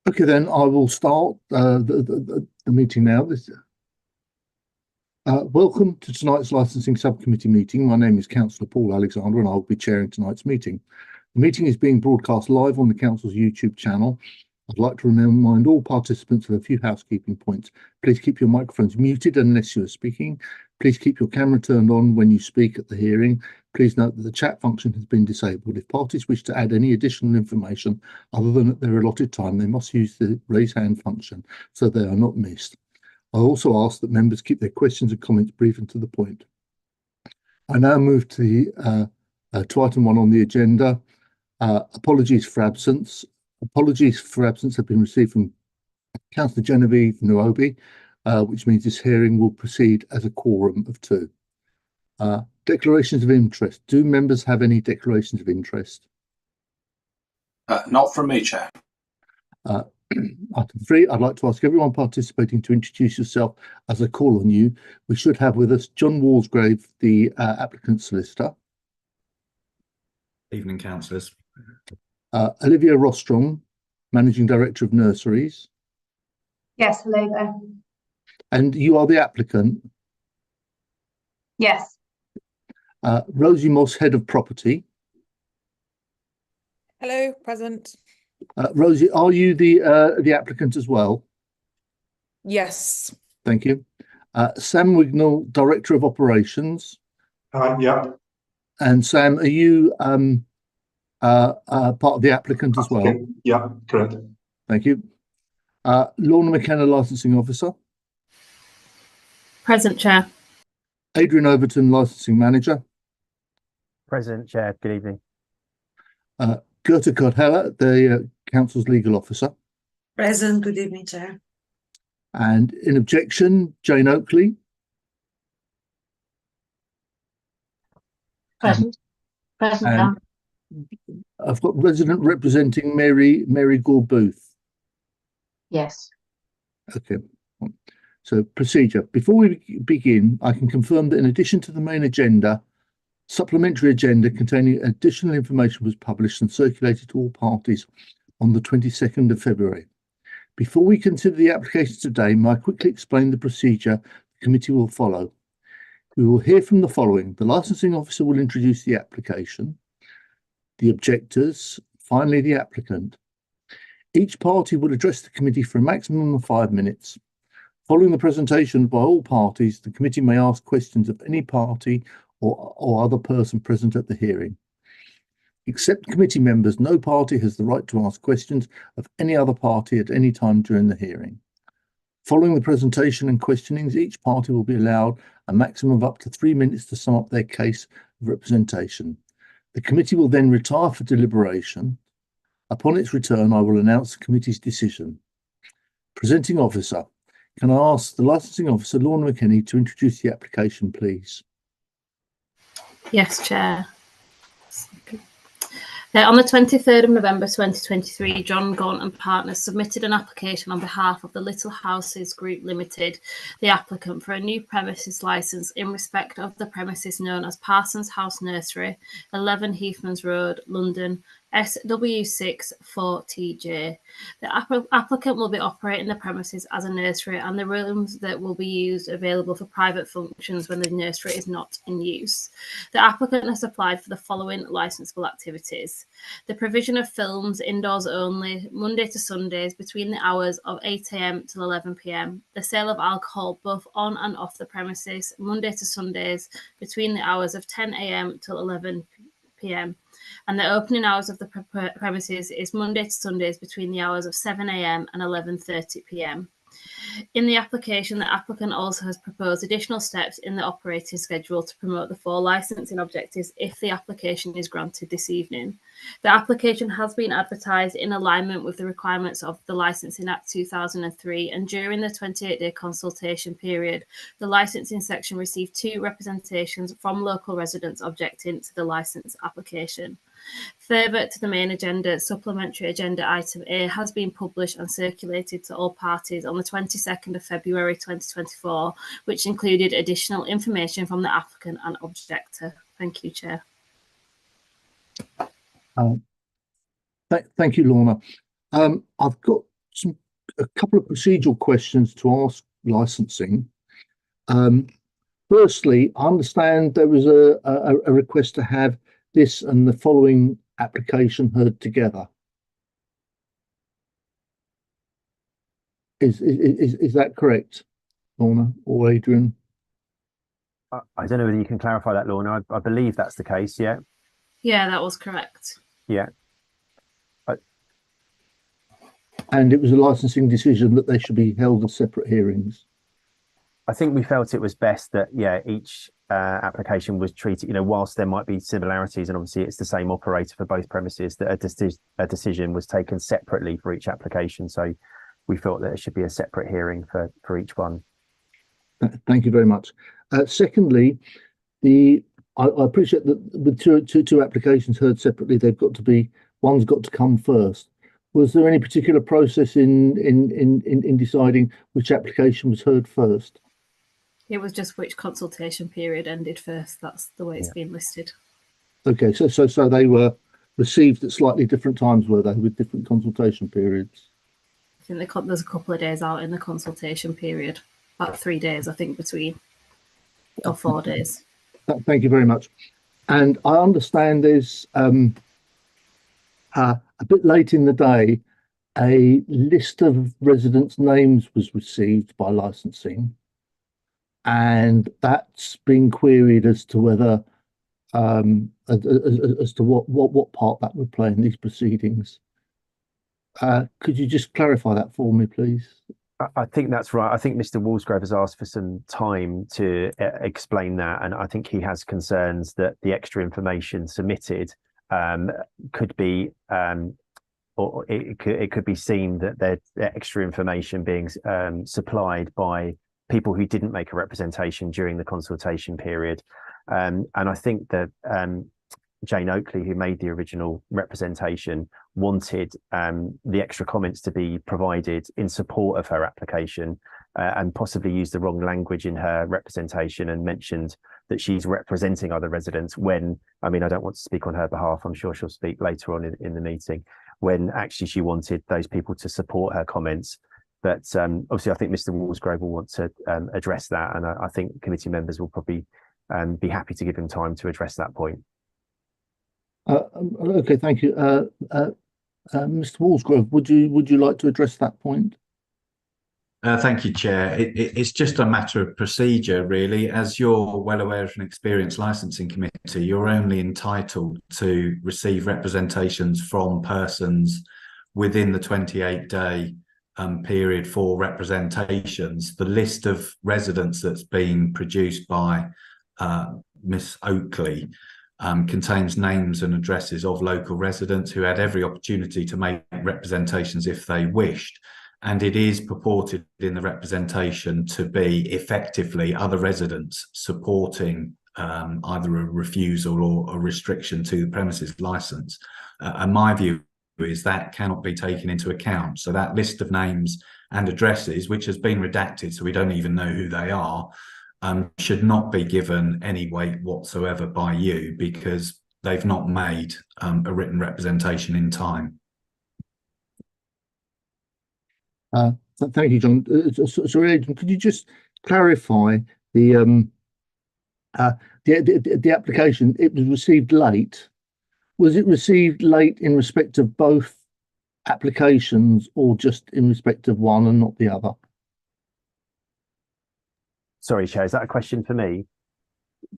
Okay, then I will start the meeting now. Welcome to tonight's licensing subcommittee meeting. My name is Councillor Paul Alexander and I will be chairing tonight's meeting. The meeting is being broadcast live on the Council's YouTube channel. I'd like to remind all participants of a few housekeeping points. Please keep your microphones muted unless you are speaking. Please keep your camera turned on when you speak at the hearing. Please note that the chat function has been disabled. If parties wish to add any additional information other than at their allotted time, they must use the raise hand function so they are not missed. I also ask that members keep their questions and comments brief and to the point. I now move to item 1 on the agenda. Apologies for absence. Apologies for absence have been received from Councillor Genevieve Nuobi, which means this hearing will proceed as a quorum of 2. Declarations of interest. Do members have any declarations of interest? Not from me, Chair. Item 3, I'd like to ask everyone participating to introduce yourself as I call on you. We should have with us John Walsgrave, the applicant solicitor. Evening, councillors. Olivia Rostrom, Managing Director of Nurseries. Yes, hello there. And you are the applicant? Yes. Rosie Moss, Head of Property. Hello, present. Rosie, are you the applicant as well? Yes. Thank you. Sam Wignall, Director of Operations. Yeah. And Sam, are you part of the applicant as well? Yeah, correct. Thank you. Lorna McKenna, Licensing Officer. Present, Chair. Adrian Overton, Licensing Manager. Present, Chair. Good evening. Gerta Codhella, the Council's Legal Officer. Present. Good evening, Chair. And in objection, Jane Oakley. Present. Present. I've got resident representing Mary Gore Booth. Yes. Okay. So procedure. Before we begin, I can confirm that in addition to the main agenda, supplementary agenda containing additional information was published and circulated to all parties on the 22nd of February. Before we consider the applications today, may I quickly explain the procedure the committee will follow. We will hear from the following. The licensing officer will introduce the application, the objectors, finally the applicant. Each party will address the committee for a maximum of 5 minutes. Following the presentation by all parties, the committee may ask questions of any party or other person present at the hearing. Except committee members, no party has the right to ask questions of any other party at any time during the hearing. Following the presentation and questionings, each party will be allowed a maximum of up to 3 minutes to sum up their case of representation. The committee will then retire for deliberation. Upon its return, I will announce the committee's decision. Presenting officer, can I ask the licensing officer, Lorna McKenna, to introduce the application, please? Yes, Chair. On the 23rd of November 2023, John Gaunt and Partners submitted an application on behalf of the Little Houses Group Limited, the applicant, for a new premises licence in respect of the premises known as Parsons House Nursery, 11 Heathmans Road, London, SW6 4TJ. The applicant will be operating the premises as a nursery, and the rooms that will be used available for private functions when the nursery is not in use. The applicant has applied for the following licensable activities: the provision of films indoors only, Monday to Sundays between the hours of 8 AM till 11 PM, the sale of alcohol both on and off the premises, Monday to Sundays between the hours of 10 AM till 11 PM, and the opening hours of the premises is Monday to Sundays between the hours of 7 AM and 11:30 PM. In the application, the applicant also has proposed additional steps in the operating schedule to promote the 4 licensing objectives if the application is granted this evening. The application has been advertised in alignment with the requirements of the Licensing Act 2003, and during the 28-day consultation period, the licensing section received 2 representations from local residents objecting to the licence application. Further to the main agenda, supplementary agenda item A has been published and circulated to all parties on the 22nd of February 2024, which included additional information from the applicant and objector. Thank you, Chair. Thank you, Lorna. I've got a couple of procedural questions to ask licensing. Firstly, I understand there was a request to have this and the following application heard together. Is that correct, Lorna or Adrian? I don't know whether you can clarify that, Lorna. I believe that's the case. Yeah. Yeah, that was correct. Yeah. And it was a licensing decision that they should be held as separate hearings. I think we felt it was best that, yeah, each application was treated, whilst there might be similarities, and obviously it's the same operator for both premises, that a decision was taken separately for each application. So we felt that it should be a separate hearing for each one. Thank you very much. Secondly, I appreciate that with two applications heard separately, one's got to come first. Was there any particular process in deciding which application was heard first? It was just which consultation period ended first. That's the way it's been listed. Okay, so they were received at slightly different times, were they, with different consultation periods? I think there's a couple of days out in the consultation period, about 3 days, I think, between, or 4 days. Thank you very much. And I understand there's a bit late in the day, a list of residents' names was received by licensing, and that's been queried as to whether as to what part that would play in these proceedings. Could you just clarify that for me, please? I think that's right. I think Mr. Walsgrove has asked for some time to explain that, and I think he has concerns that the extra information submitted could be, or it could be seen that there's extra information being supplied by people who didn't make a representation during the consultation period. And I think that Jane Oakley, who made the original representation, wanted the extra comments to be provided in support of her application, and possibly used the wrong language in her representation and mentioned that she's representing other residents when, I mean, I don't want to speak on her behalf, I'm sure she'll speak later on in the meeting, when actually she wanted those people to support her comments. But obviously I think Mr. Walsgrove will want to address that, and I think committee members will probably be happy to give him time to address that point. Okay, thank you. Mr. Walsgrove, would you like to address that point? Thank you, Chair. It's just a matter of procedure, really. As you're well aware, as an experienced licensing committee, you're only entitled to receive representations from persons within the 28-day period for representations. The list of residents that's been produced by Miss Oakley contains names and addresses of local residents who had every opportunity to make representations if they wished. And it is purported in the representation to be effectively other residents supporting either a refusal or a restriction to the premises licence. And my view is that cannot be taken into account. So that list of names and addresses, which has been redacted, so we don't even know who they are, should not be given any weight whatsoever by you, because they've not made a written representation in time. Thank you, John. Sorry, Adrian, could you just clarify the application? It was received late. Was it received late in respect of both applications, or just in respect of one and not the other? Sorry, Chair, is that a question for me?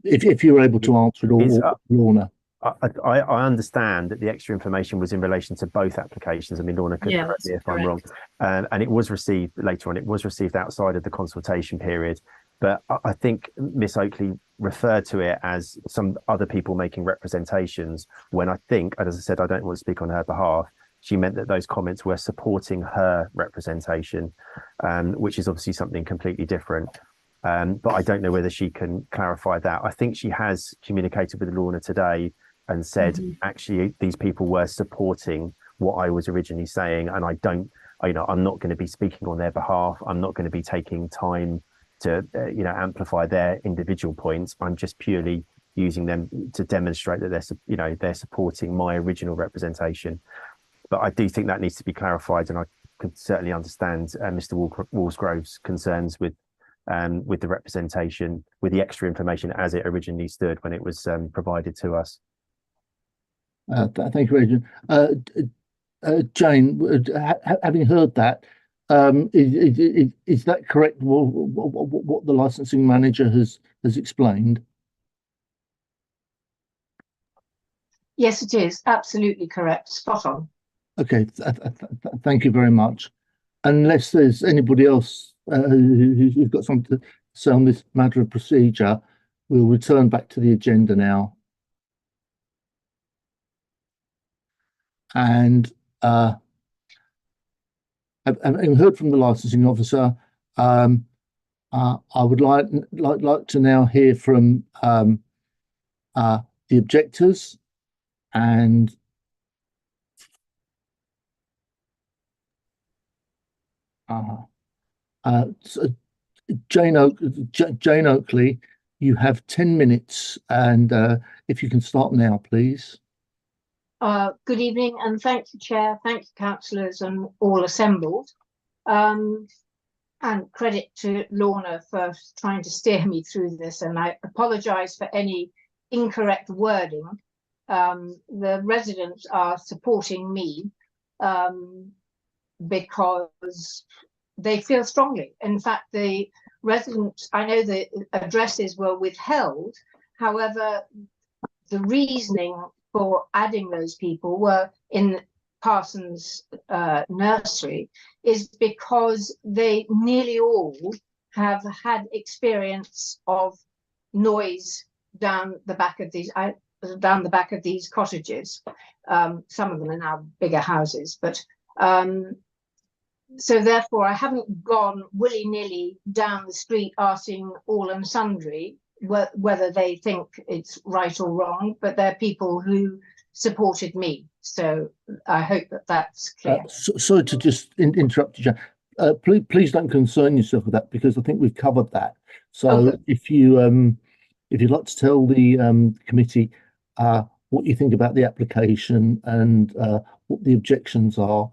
If you're able to answer it, or Lorna. I understand that the extra information was in relation to both applications. I mean, Lorna could correct me if I'm wrong. And it was received later on. It was received outside of the consultation period. But I think Miss Oakley referred to it as some other people making representations, when I think, as I said, I don't want to speak on her behalf, she meant that those comments were supporting her representation, which is obviously something completely different. But I don't know whether she can clarify that. I think she has communicated with Lorna today and said, actually, these people were supporting what I was originally saying. And I'm not going to be speaking on their behalf. I'm not going to be taking time to, amplify their individual points. I'm just purely using them to demonstrate that they're supporting my original representation. But I do think that needs to be clarified. And could certainly understand Mr. Walsgrove's concerns with the representation, with the extra information as it originally stood when it was provided to us. Thank you, Adrian. Jane, having heard that, is that correct? What the licensing manager has explained? Yes, it is absolutely correct. Spot on. Okay, thank you very much. Unless there's anybody else who's got something to say on this matter of procedure, we'll return back to the agenda now. And having heard from the licensing officer, I would like to now hear from the objectors, and so Jane Oakley, you have 10 minutes, and if you can start now, please. Good evening, and thank you, Chair. Thank you, councillors, and all assembled. And credit to Lorna for trying to steer me through this, and I apologise for any incorrect wording. The residents are supporting me because they feel strongly. In fact, the residents, I know the addresses were withheld. However, the reasoning for adding those people were in Parsons nursery is because they nearly all have had experience of noise down the back of these cottages. Some of them are now bigger houses, but so therefore I haven't gone willy-nilly down the street asking all and sundry whether they think it's right or wrong, but they're people who supported me. So I hope that that's clear. Sorry to just interrupt you, Jan. Please don't concern yourself with that, because I think we've covered that. So Okay. if you'd like to tell the committee what you think about the application and what the objections are,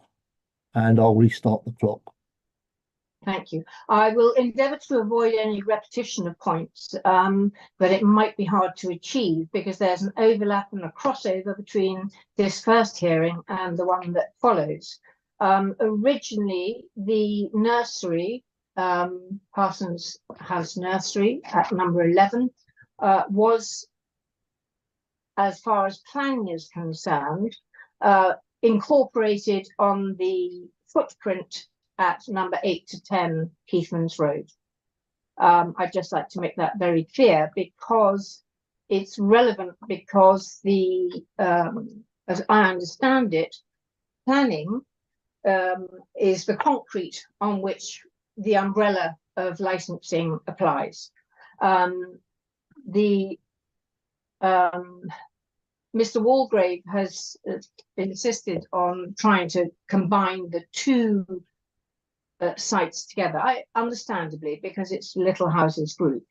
and I'll restart the clock. Thank you. I will endeavour to avoid any repetition of points, but it might be hard to achieve because there's an overlap and a crossover between this first hearing and the one that follows. Originally, the nursery, Parsons House Nursery at number 11, was, as far as planning is concerned, incorporated on the footprint at number 8 to 10 Keithmans Road. I'd just like to make that very clear because it's relevant, because the, as I understand it, planning is the concrete on which the umbrella of licensing applies. Mr. Walgrave has insisted on trying to combine the two sites together, understandably, because it's Little Houses Group.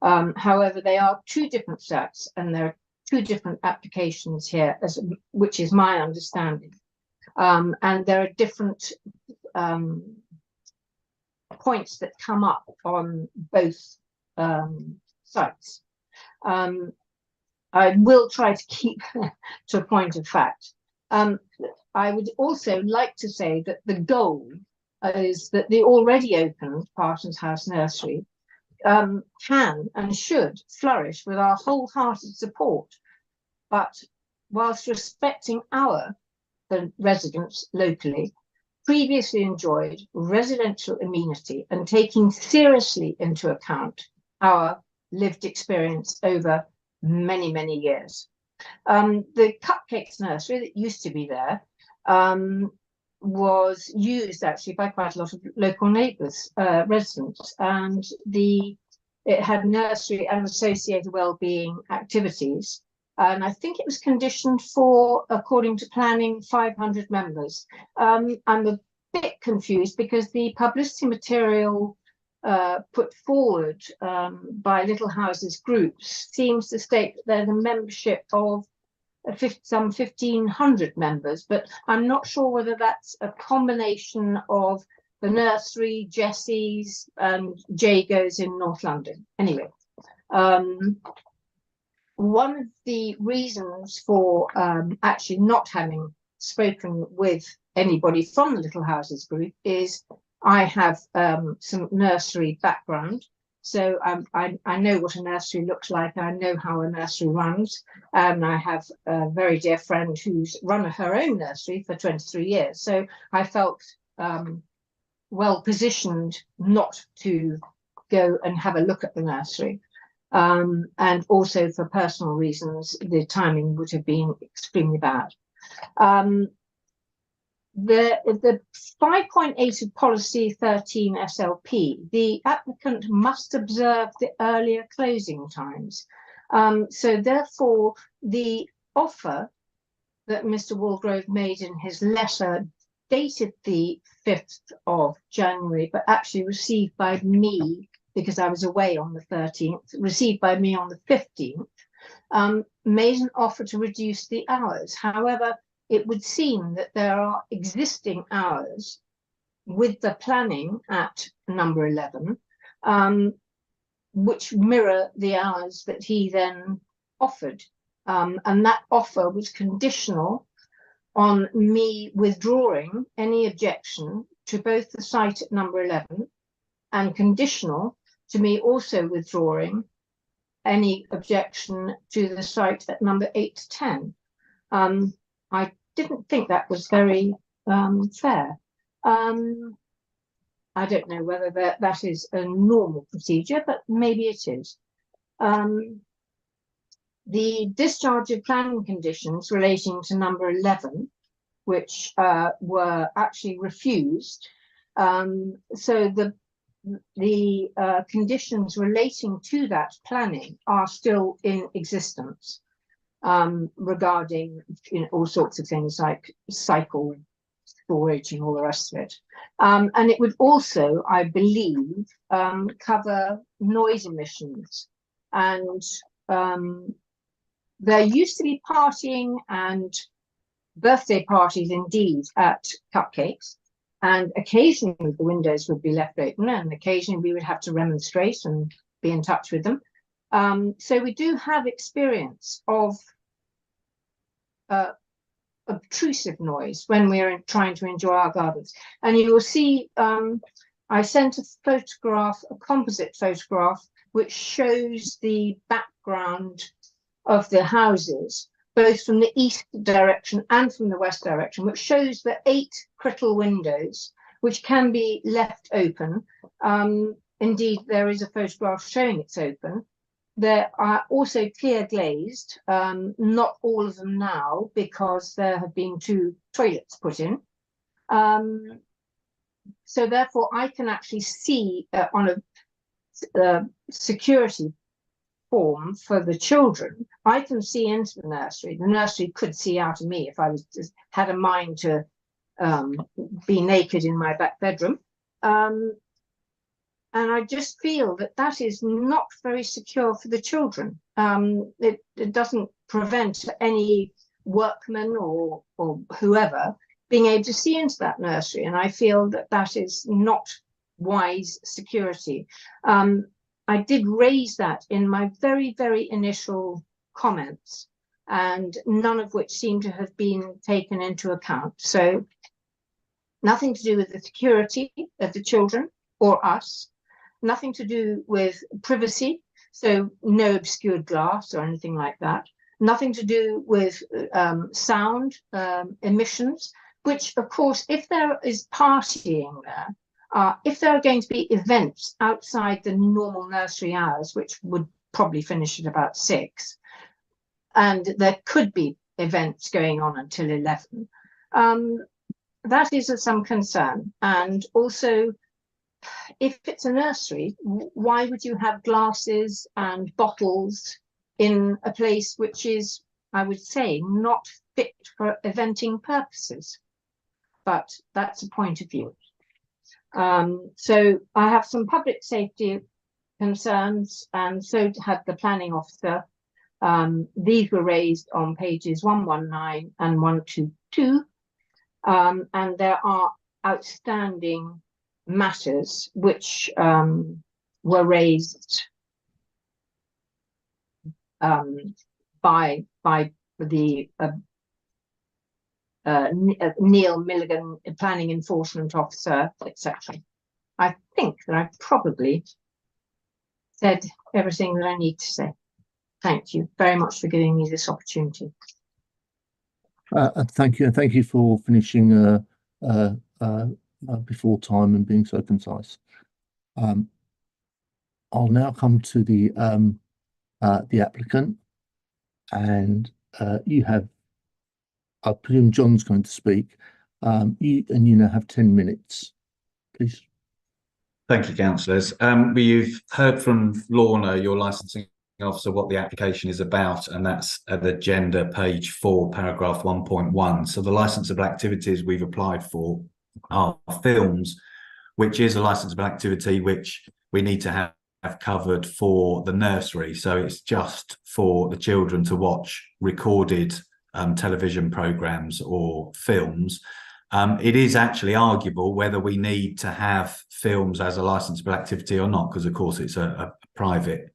However, they are two different sites and there are two different applications here, which is my understanding. And there are different points that come up on both sites. I will try to keep to a point of fact. I would also like to say that the goal is that the already opened Parsons House Nursery can and should flourish with our wholehearted support, but whilst respecting the residents locally, previously enjoyed residential amenity and taking seriously into account our lived experience over many, many years. The Cupcakes Nursery that used to be there was used actually by quite a lot of local neighbours, residents, and it had nursery and associated wellbeing activities. And I think it was conditioned for, according to planning, 500 members. I'm a bit confused because the publicity material put forward by Little Houses groups seems to state that there's a membership of some 1,500 members, but I'm not sure whether that's a combination of the nursery, Jessie's, and Jago's in North London. Anyway, one of the reasons for actually not having spoken with anybody from the Little Houses group is I have some nursery background. So I know what a nursery looks like. I know how a nursery runs. I have a very dear friend who's run her own nursery for 23 years. So I felt well positioned not to go and have a look at the nursery. And also for personal reasons, the timing would have been extremely bad. The 5.8 of policy 13 SLP, the applicant must observe the earlier closing times. So therefore, the offer that Mr. Walgrove made in his letter dated the 5th of January, but actually received by me, because I was away on the 13th, received by me on the 15th, made an offer to reduce the hours. However, it would seem that there are existing hours with the planning at number 11, which mirror the hours that he then offered. And that offer was conditional on me withdrawing any objection to both the site at number 11 and conditional to me also withdrawing any objection to the site at number 8 to 10. I didn't think that was very fair. I don't know whether that is a normal procedure, but maybe it is. The discharge of planning conditions relating to number 11, which were actually refused. So the conditions relating to that planning are still in existence, regarding all sorts of things like cycle storage and all the rest of it. And it would also, I believe, cover noise emissions. And there used to be partying and birthday parties indeed at Cupcakes, and occasionally the windows would be left open, and occasionally we would have to remonstrate and be in touch with them. So we do have experience of obtrusive noise when we're trying to enjoy our gardens. And you will see, I sent a photograph, a composite photograph, which shows the background of the houses, both from the east direction and from the west direction, which shows the 8 Crittall windows, which can be left open. Indeed, there is a photograph showing it's open. There are also clear glazed, not all of them now, because there have been 2 toilets put in. So therefore, I can actually see on a security form for the children, I can see into the nursery. The nursery could see out of me if I was just had a mind to be naked in my back bedroom. And I just feel that that is not very secure for the children. It doesn't prevent any workman or whoever being able to see into that nursery. And I feel that that is not wise security. I did raise that in my very, very initial comments, and none of which seem to have been taken into account. So nothing to do with the security of the children or us, nothing to do with privacy, so no obscured glass or anything like that, nothing to do with sound emissions, which of course, if there is partying there, if there are going to be events outside the normal nursery hours, which would probably finish at about 6, and there could be events going on until 11, that is of some concern. And also, if it's a nursery, why would you have glasses and bottles in a place which is, I would say, not fit for eventing purposes? But that's a point of view. So I have some public safety concerns, and so had the planning officer. These were raised on pages 119 and 122, and there are outstanding matters which were raised by the Neil Milligan, Planning Enforcement Officer, etc. I think that I've probably said everything that I need to say. Thank you very much for giving me this opportunity. Thank you, and thank you for finishing before time and being so concise. I'll now come to the applicant, and you have, I presume John's going to speak. You now have 10 minutes, please. Thank you, councillors. You've heard from Lorna, your licensing officer, what the application is about, and that's at the agenda page 4, paragraph 1.1. So the licensable activities we've applied for are films, which is a licensable activity which we need to have covered for the nursery. So it's just for the children to watch recorded television programs or films. It is actually arguable whether we need to have films as a licensable activity or not, because of course it's a private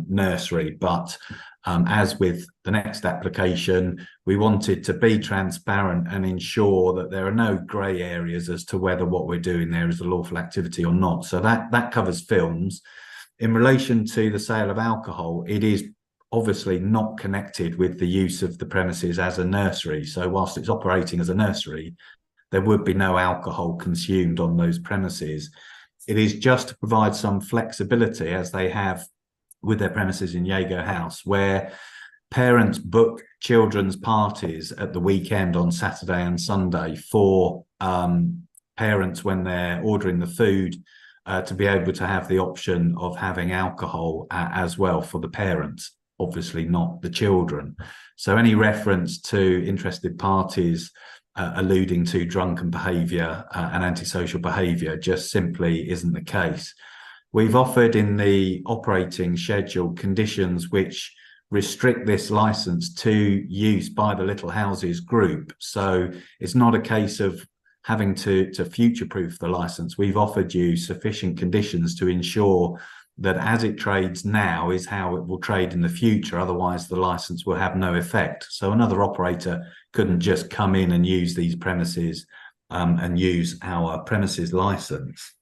nursery. But as with the next application, we wanted to be transparent and ensure that there are no grey areas as to whether what we're doing there is a lawful activity or not. So that covers films. In relation to the sale of alcohol, it is obviously not connected with the use of the premises as a nursery. So whilst it's operating as a nursery, there would be no alcohol consumed on those premises. It is just to provide some flexibility, as they have with their premises in Jago House, where parents book children's parties at the weekend on Saturday and Sunday for parents when they're ordering the food to be able to have the option of having alcohol as well for the parents, obviously not the children. So any reference to interested parties alluding to drunken behaviour and antisocial behaviour just simply isn't the case. We've offered in the operating schedule conditions which restrict this licence to use by the Little Houses group. So it's not a case of having to future-proof the licence. We've offered you sufficient conditions to ensure that as it trades now is how it will trade in the future. Otherwise, the licence will have no effect. So another operator couldn't just come in and use these premises and use our premises licence.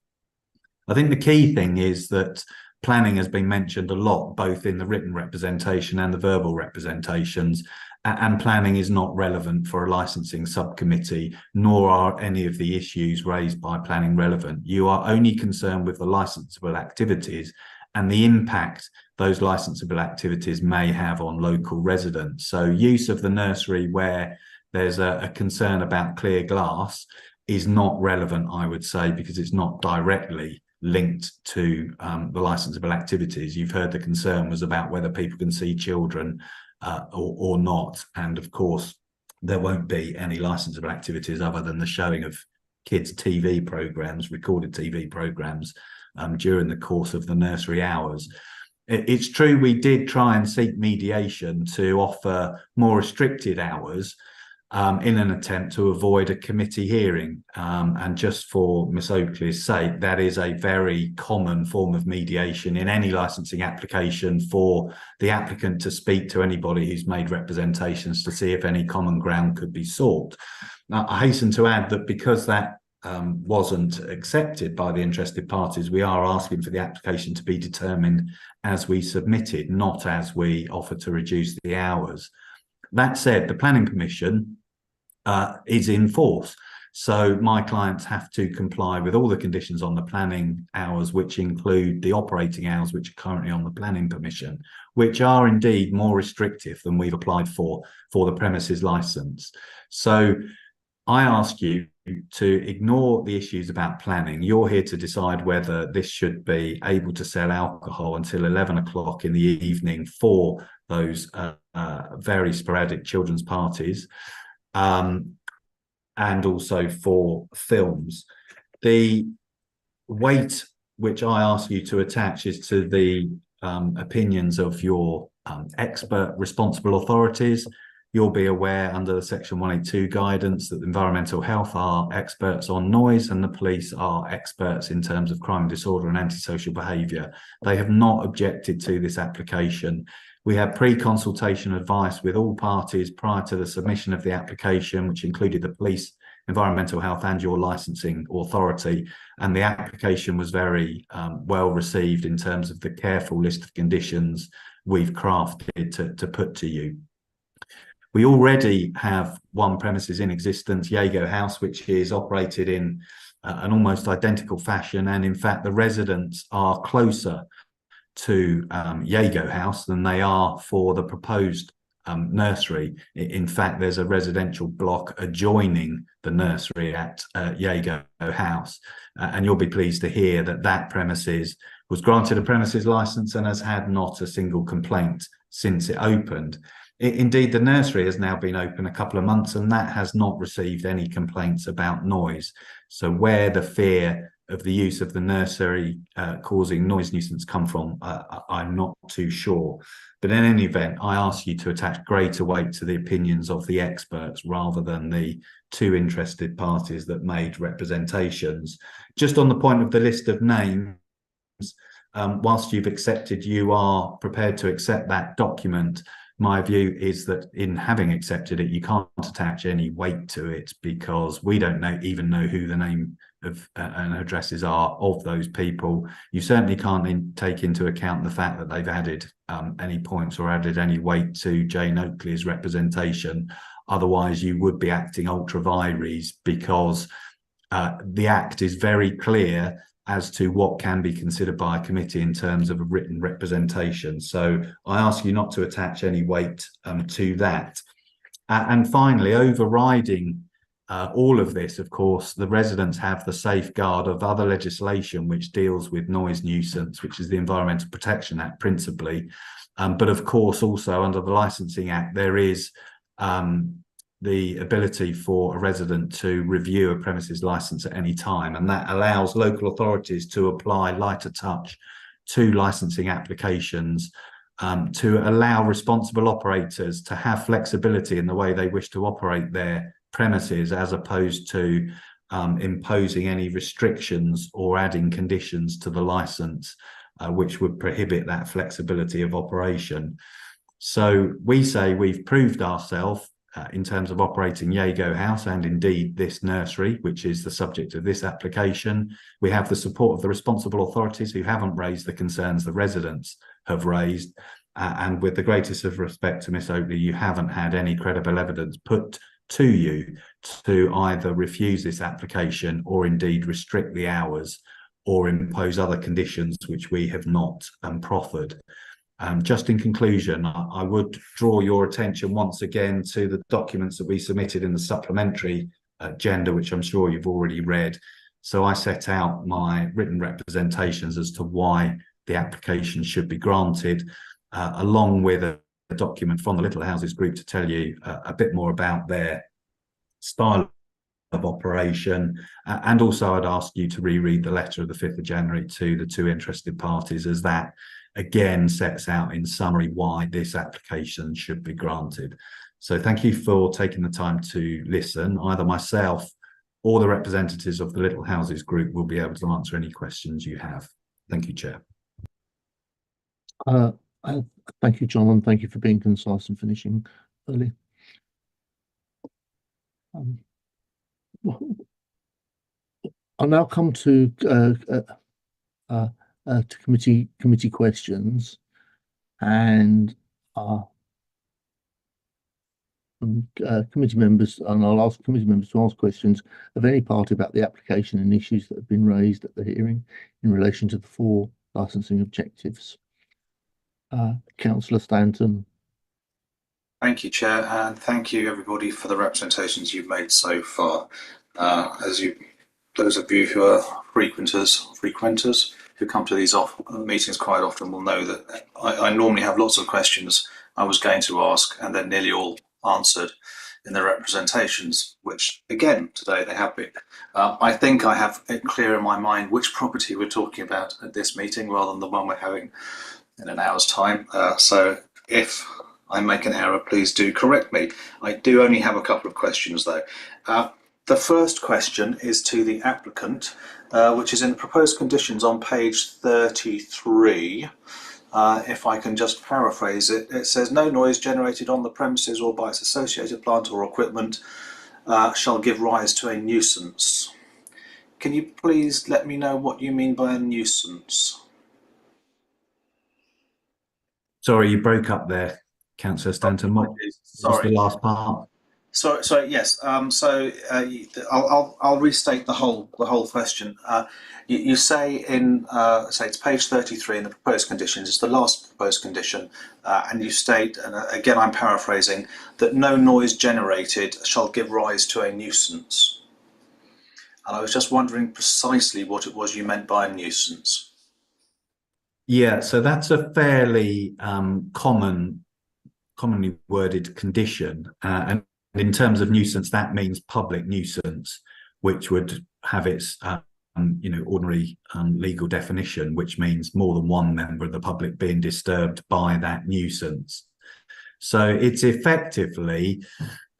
I think the key thing is that planning has been mentioned a lot, both in the written representation and the verbal representations, and planning is not relevant for a licensing subcommittee, nor are any of the issues raised by planning relevant. You are only concerned with the licensable activities and the impact those licensable activities may have on local residents. So use of the nursery where there's a concern about clear glass is not relevant, I would say, because it's not directly linked to the licensable activities. You've heard the concern was about whether people can see children or not, and of course there won't be any licensable activities other than the showing of kids' TV programs, recorded TV programs during the course of the nursery hours. It's true we did try and seek mediation to offer more restricted hours in an attempt to avoid a committee hearing. And just for Miss Oakley's sake, that is a very common form of mediation in any licensing application, for the applicant to speak to anybody who's made representations to see if any common ground could be sought. Now, I hasten to add that because that wasn't accepted by the interested parties, we are asking for the application to be determined as we submitted, not as we offered to reduce the hours. That said, the planning permission is in force. So my clients have to comply with all the conditions on the planning hours, which include the operating hours, which are currently on the planning permission, which are indeed more restrictive than we've applied for the premises license. So I ask you to ignore the issues about planning. You're here to decide whether this should be able to sell alcohol until 11 o'clock in the evening for those very sporadic children's parties, and also for films. The weight which I ask you to attach is to the opinions of your expert responsible authorities. You'll be aware under the Section 182 guidance that environmental health are experts on noise and the police are experts in terms of crime and disorder and antisocial behaviour. They have not objected to this application. We had pre-consultation advice with all parties prior to the submission of the application, which included the police, environmental health and your licensing authority. And the application was very well received in terms of the careful list of conditions we've crafted to put to you. We already have one premises in existence, Jago House, which is operated in an almost identical fashion. And in fact, the residents are closer to Jago House than they are for the proposed nursery. In fact, there's a residential block adjoining the nursery at Jago House. And you'll be pleased to hear that that premises was granted a premises license and has had not a single complaint since it opened. Indeed, the nursery has now been open a couple of months and that has not received any complaints about noise. So where the fear of the use of the nursery causing noise nuisance come from, I'm not too sure. But in any event, I ask you to attach greater weight to the opinions of the experts rather than the two interested parties that made representations. Just on the point of the list of names, whilst you've accepted, you are prepared to accept that document. My view is that in having accepted it, you can't attach any weight to it because we don't even know who the name of and addresses are of those people. You certainly can't take into account the fact that they've added any points or added any weight to Jane Oakley's representation. Otherwise, you would be acting ultra vires because the Act is very clear as to what can be considered by a committee in terms of a written representation. So I ask you not to attach any weight to that. And finally, overriding all of this, of course, the residents have the safeguard of other legislation which deals with noise nuisance, which is the Environmental Protection Act principally. But of course, also under the Licensing Act, there is the ability for a resident to review a premises license at any time, and that allows local authorities to apply lighter touch to licensing applications to allow responsible operators to have flexibility in the way they wish to operate their premises, as opposed to imposing any restrictions or adding conditions to the license which would prohibit that flexibility of operation. So we say we've proved ourselves in terms of operating Jago House and indeed this nursery, which is the subject of this application. We have the support of the responsible authorities who haven't raised the concerns the residents have raised. And with the greatest of respect to Miss Oakley, you haven't had any credible evidence put to you to either refuse this application or indeed restrict the hours or impose other conditions which we have not proffered. Just in conclusion, I would draw your attention once again to the documents that we submitted in the supplementary agenda, which I'm sure you've already read. So I set out my written representations as to why the application should be granted, along with a document from the Little Houses Group to tell you a bit more about their style of operation. And also I'd ask you to reread the letter of the 5th of January to the two interested parties, as that again sets out in summary why this application should be granted. So thank you for taking the time to listen. Either myself or the representatives of the Little Houses Group will be able to answer any questions you have. Thank you, Chair. Thank you, John, and thank you for being concise and finishing early. I'll now come to committee questions, and committee members, and I'll ask committee members to ask questions of any party about the application and issues that have been raised at the hearing in relation to the 4 licensing objectives. Councillor Stanton. Thank you, Chair, and thank you everybody for the representations you've made so far. Those of you who are frequenters who come to these meetings quite often will know that I normally have lots of questions I was going to ask and they're nearly all answered in the representations, which again today they have been. I think I have it clear in my mind which property we're talking about at this meeting rather than the one we're having in an hour's time. So If I make an error, please do correct me. I do only have a couple of questions though. The first question is to the applicant, which is in the proposed conditions on page 33. If I can just paraphrase it, it says no noise generated on the premises or by its associated plant or equipment shall give rise to a nuisance. Can you please let me know what you mean by a nuisance? Sorry, you broke up there, Councillor Stanton. What was the last part? Sorry. Yes. I'll restate the whole question. You say in say it's page 33 in the proposed conditions. It's the last proposed condition, and you state, and again I'm paraphrasing, that no noise generated shall give rise to a nuisance. And I was just wondering precisely what it was you meant by a nuisance. Yeah, so that's a fairly commonly worded condition, and in terms of nuisance, that means public nuisance, which would have its ordinary legal definition, which means more than one member of the public being disturbed by that nuisance. So it's effectively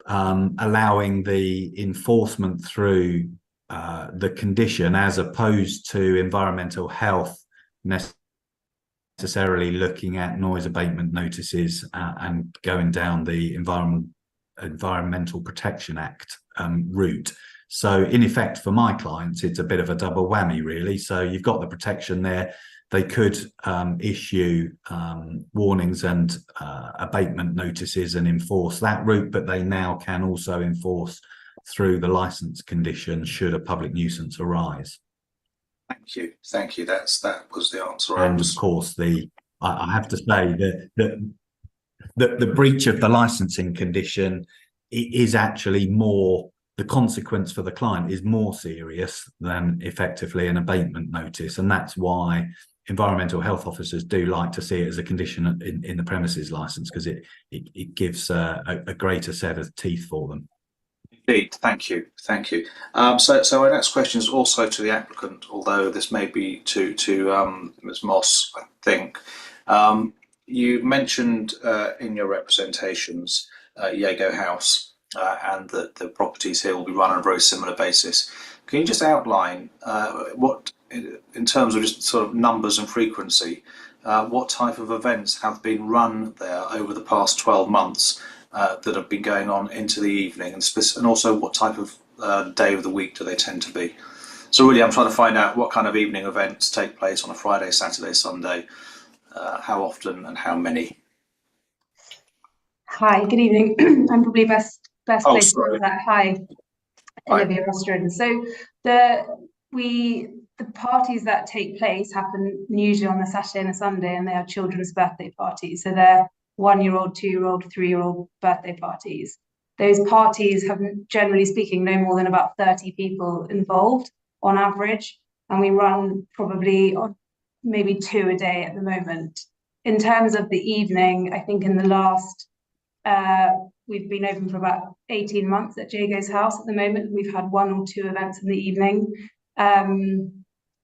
allowing the enforcement through the condition, as opposed to environmental health necessarily looking at noise abatement notices and going down the Environmental Protection Act route. So in effect, for my clients, it's a bit of a double whammy, really. So you've got the protection there. They could issue warnings and abatement notices and enforce that route, but they now can also enforce through the licence condition should a public nuisance arise. Thank you. That was the answer. And of course, I have to say that the breach of the licensing condition is actually more, the consequence for the client is more serious than effectively an abatement notice, and that's why environmental health officers do like to see it as a condition in the premises license, because it gives a greater set of teeth for them. Indeed, thank you. So our next question is also to the applicant, although this may be to Ms. Moss, I think. You mentioned in your representations Jago House and that the properties here will be run on a very similar basis. Can you just outline what, in terms of just sort of numbers and frequency, what type of events have been run there over the past 12 months that have been going on into the evening, and also what type of day of the week do they tend to be? So really I'm trying to find out what kind of evening events take place on a Friday, Saturday, Sunday, how often and how many. Hi, good evening. I'm probably best placed to answer that. Hi, Olivia Rostron. So the parties that take place happen usually on a Saturday and a Sunday, and they are children's birthday parties. So they're 1-year-old, 2-year-old, 3-year-old birthday parties. Those parties have, generally speaking, no more than about 30 people involved on average, and we run probably on maybe 2 a day at the moment. In terms of the evening, I think in the last, we've been open for about 18 months at Jago's House at the moment. We've had 1 or 2 events in the evening.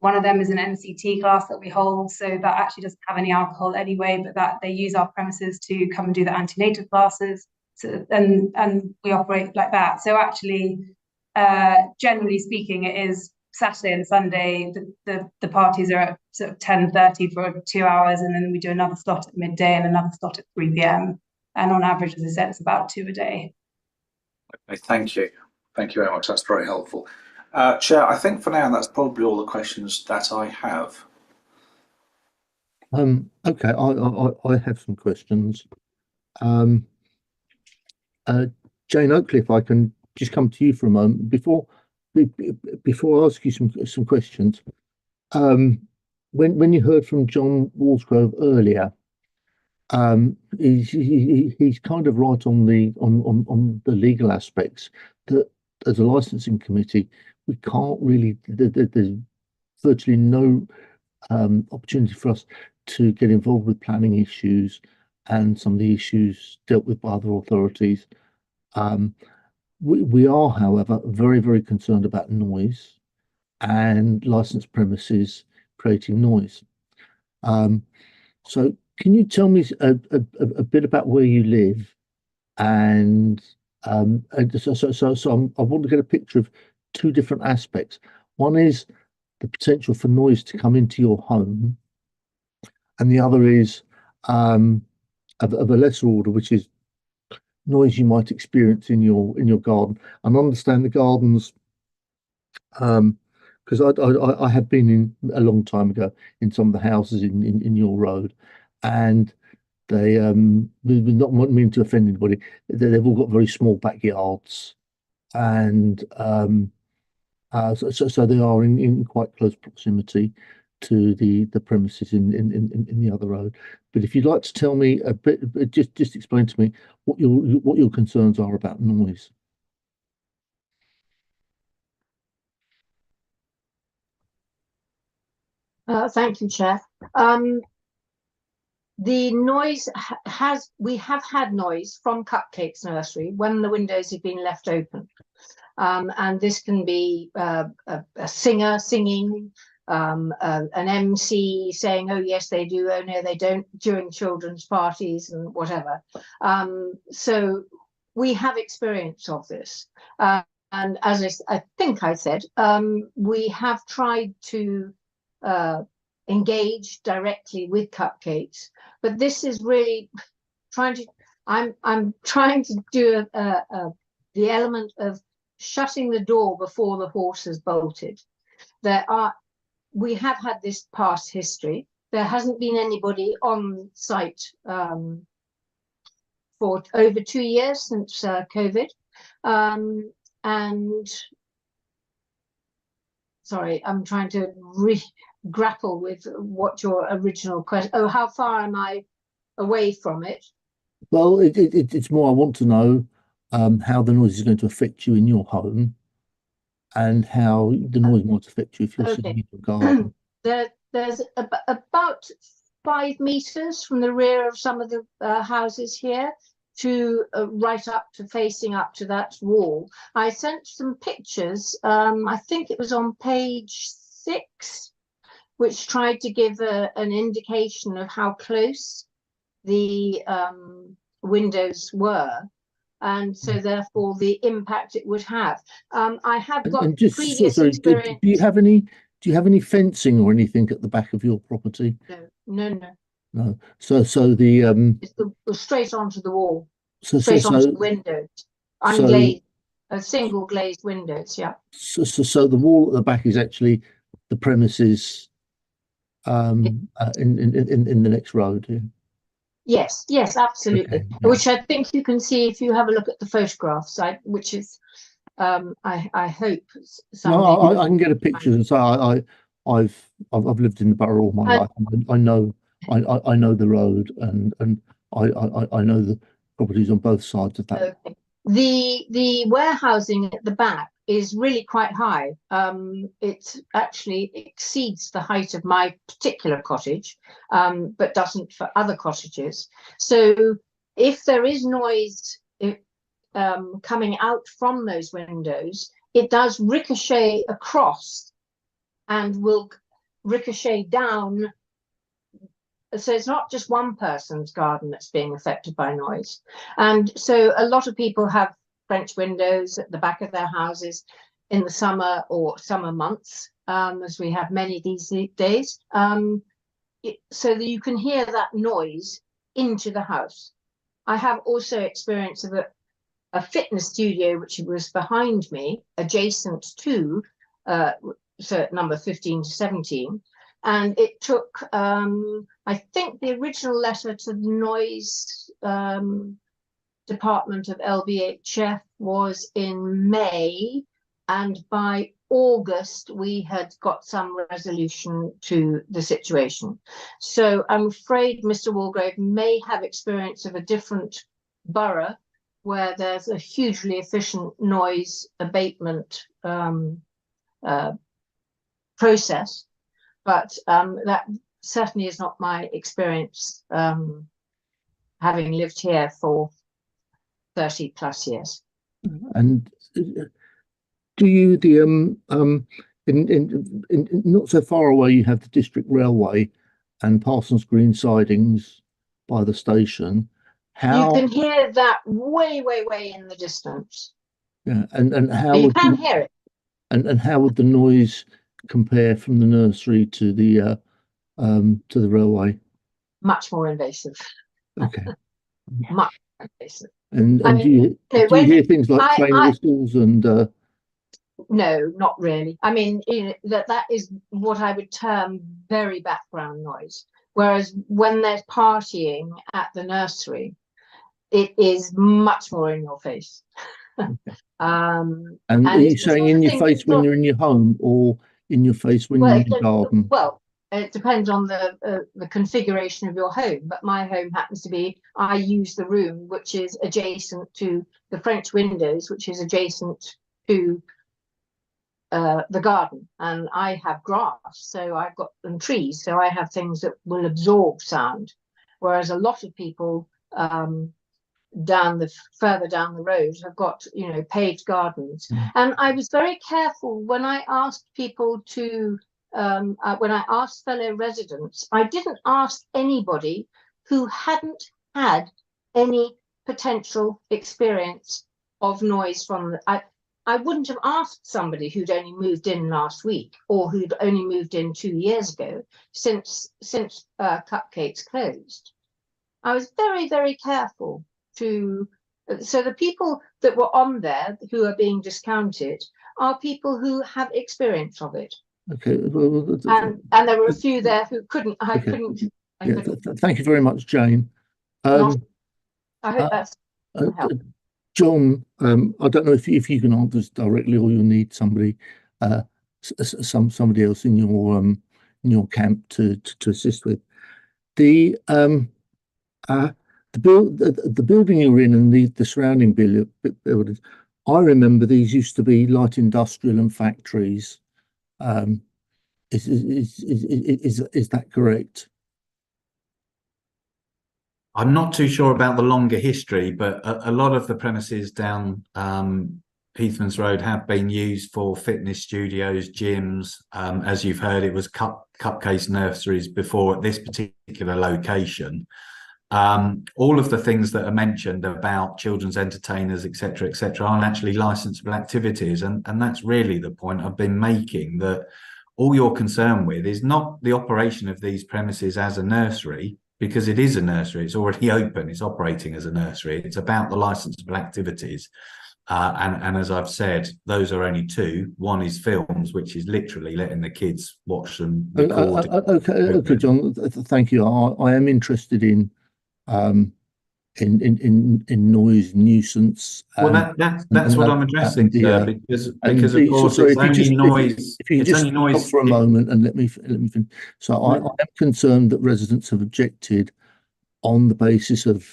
One of them is an NCT class that we hold, so that actually doesn't have any alcohol anyway, but that they use our premises to come and do the antenatal classes. So, and we operate like that. So actually, generally speaking, it is Saturday and Sunday. The parties are at sort of 10:30 for 2 hours, and then we do another slot at midday and another slot at 3 p.m. And on average, as I said, it's about 2 a day. Okay, thank you very much. That's very helpful. Chair, I think for now that's probably all the questions that I have. Okay, I have some questions. Jane Oakley, if I can just come to you for a moment before I ask you some questions. When you heard from John Walsgrove earlier, he's kind of right on the legal aspects, that as a licensing committee we can't really, there's virtually no opportunity for us to get involved with planning issues and some of the issues dealt with by other authorities. We are, however, very, very concerned about noise and licensed premises creating noise. So can you tell me a bit about where you live? And I want to get a picture of two different aspects. One is the potential for noise to come into your home, and the other is of a lesser order, which is noise you might experience in your garden. And understand the gardens, because I have been in a long time ago in some of the houses in your road, and they not meaning to offend anybody, they've all got very small backyards, and so they are in quite close proximity to the premises in the other road. But if you'd like to tell me a bit, just explain to me what your concerns are about noise. Thank you, Chair. The noise we have had noise from Cupcakes Nursery when the windows have been left open. And this can be a singer singing, an MC saying, oh, yes, they do, oh, no, they don't, during children's parties and whatever. So we have experience of this. And as I think I said, we have tried to engage directly with Cupcakes, but this is really I'm trying to do the element of shutting the door before the horse has bolted. We have had this past history. There hasn't been anybody on site for over 2 years since COVID. And sorry, I'm trying to grapple with what your original question. Oh, how far am I away from it? Well, it's more I want to know how the noise is going to affect you in your home, and how the noise might affect you if you're sitting in your garden. There's about 5 meters from the rear of some of the houses here to right up to facing up to that wall. I sent some pictures. I think it was on page 6, which tried to give an indication of how close the windows were, and so therefore the impact it would have. I have got previous experience. Do you have any fencing or anything at the back of your property? No. So the it's straight onto the wall, onto the windows, unglazed, single glazed windows. Yeah. So the wall at the back is actually the premises in the next road. Yeah. Yes, absolutely. Okay, yeah. Which I think you can see if you have a look at the photographs, which is I hope I can get a picture, and so I've lived in the borough all my life. I know the road, and I know the properties on both sides of that. Okay. The warehousing at the back is really quite high. It actually exceeds the height of my particular cottage, but doesn't for other cottages. So if there is noise coming out from those windows, it does ricochet across and will ricochet down. So it's not just one person's garden that's being affected by noise. And so a lot of people have French windows at the back of their houses in the summer or summer months, as we have many these days, so that you can hear that noise into the house. I have also experience of a fitness studio, which was behind me, adjacent to so number 15 to 17. And it took, I think the original letter to the noise department of LBHF was in May, and by August we had got some resolution to the situation. So I'm afraid Mr. Walgrave may have experience of a different borough where there's a hugely efficient noise abatement process, but that certainly is not my experience, having lived here for 30 plus years. And do you in not so far away you have the District Railway and Parsons Green sidings by the station. You How, can hear that way, way, way in the distance. yeah, and how But you would can hear it. and how would the noise compare from the nursery to the railway? Much more invasive. Okay. Much more invasive. And I mean, do you hear things like train whistles and no, not really. I mean, that is what I would term very background noise. Whereas when there's partying at the nursery, it is much more in your face. and are you saying in your face when you're in your home, or in your face when you're in your garden? Well, it depends on the configuration of your home, but my home happens to be, I use the room which is adjacent to the French windows, which is adjacent to the garden, and I have grass, so I've got and trees, so I have things that will absorb sound, whereas a lot of people further down the road have got, you know, paved gardens. And I was very careful when I asked people to when I asked fellow residents, I didn't ask anybody who hadn't had any potential experience of noise from the, I wouldn't have asked somebody who'd only moved in last week or who'd only moved in 2 years ago since Cupcakes closed. I was very, very careful to, so the people that were on there who are being discounted are people who have experience of it. Okay. And there were a few there who couldn't. I couldn't. Thank you very much, Jane. I hope that's help. John, I don't know if you can answer this directly, or you'll need somebody, somebody else in your camp to assist with the building you're in and the surrounding buildings. I remember these used to be light industrial and factories. Is that correct? I'm not too sure about the longer history, but a lot of the premises down Heathman's Road have been used for fitness studios, gyms. As you've heard, it was Cupcase nurseries before at this particular location. All of the things that are mentioned about children's entertainers, etc., aren't actually licensable activities, and that's really the point I've been making, that all you're concerned with is not the operation of these premises as a nursery, because it is a nursery, it's already open, it's operating as a nursery. It's about the licensable activities, and as I've said, those are only two. One is films, which is literally letting the kids watch them record. Okay, John, thank you. I am interested in noise nuisance. Well, that's what I'm addressing, because of course it's only noise. If you just stop for a moment and let me finish. So I am concerned that residents have objected on the basis of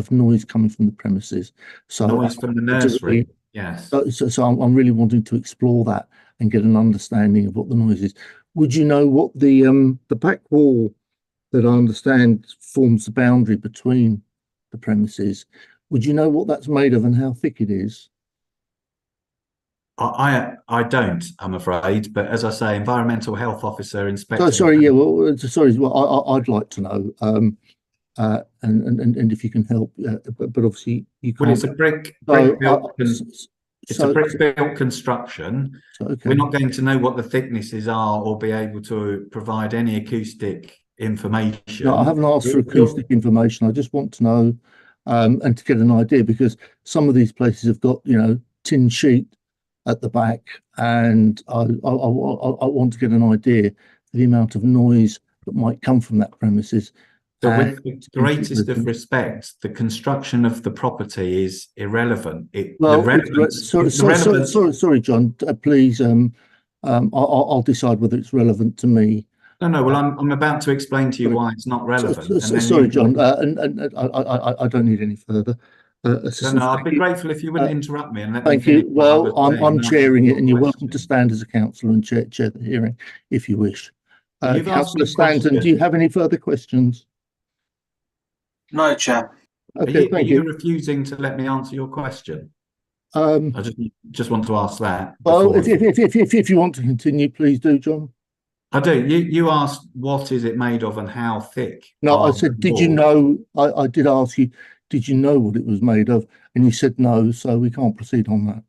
noise coming from the premises. So noise from the nursery. Yes. So I'm really wanting to explore that and get an understanding of what the noise is. Would you know what the back wall that I understand forms the boundary between the premises, would you know what that's made of and how thick it is? I don't, I'm afraid, but as I say, environmental health officer inspector. Oh, sorry, yeah, well, sorry, well, I'd like to know, and if you can help, but obviously you can't. Well, it's a brick built. It's a brick-built construction. We're not going to know what the thicknesses are or be able to provide any acoustic information. No, I haven't asked for acoustic information. I just want to know and to get an idea, because some of these places have got, you know, tin sheet at the back, and I want to get an idea of the amount of noise that might come from that premises. So with the greatest of respect, the construction of the property is irrelevant. Sorry, John, please, I'll decide whether it's relevant to me. No, well, I'm about to explain to you why it's not relevant. Sorry, John, and I don't need any further assistance. No, I'd be grateful if you wouldn't interrupt me and let thank me you. Well, I'm chairing it, and you're welcome question. to stand as a councillor and chair the hearing if you wish. You've asked me Councillor Stanton, do you have any further questions? No, Chair. Okay, are you refusing to let me answer your question? I just want to ask that. Well, if you want to continue, please do, John. I do. You asked what is it made of and how thick? No, I are said, the did you walls? know? I did ask you, did you know what it was made of? And you said no, so we can't proceed on that.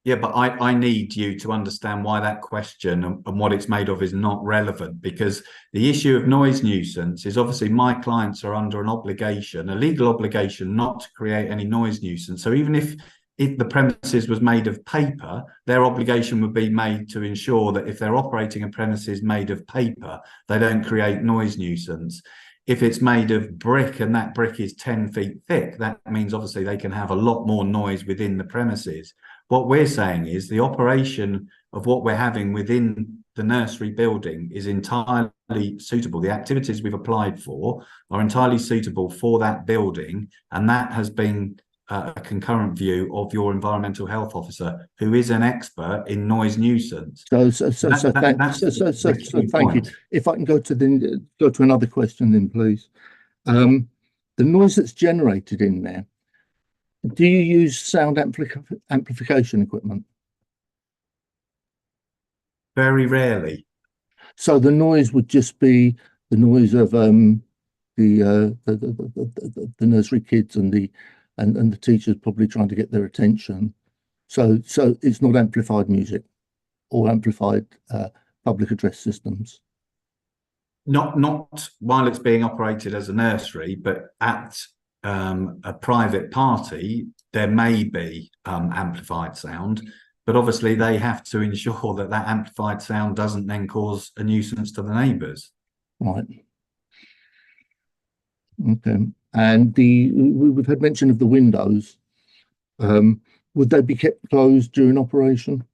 Yeah, but I need you to understand why that question and what it's made of is not relevant, because the issue of noise nuisance is obviously my clients are under an obligation, a legal obligation, not to create any noise nuisance. So even if the premises was made of paper, their obligation would be made to ensure that if they're operating a premises made of paper, they don't create noise nuisance. If it's made of brick and that brick is 10 feet thick, that means obviously they can have a lot more noise within the premises. What we're saying is the operation of what we're having within the nursery building is entirely suitable. The activities we've applied for are entirely suitable for that building, and that has been a concurrent view of your environmental health officer, who is an expert in noise nuisance. Thank you. If I can go to another question, then please. The noise that's generated in there. Do you use sound amplification equipment? Very rarely. So the noise would just be the noise of the nursery kids and the teachers probably trying to get their attention. So it's not amplified music or amplified public address systems. Not while it's being operated as a nursery, but at a private party, there may be amplified sound, but obviously they have to ensure that that amplified sound doesn't then cause a nuisance to the neighbours. Right. Okay. And we've had mention of the windows. Would they be kept closed during operation?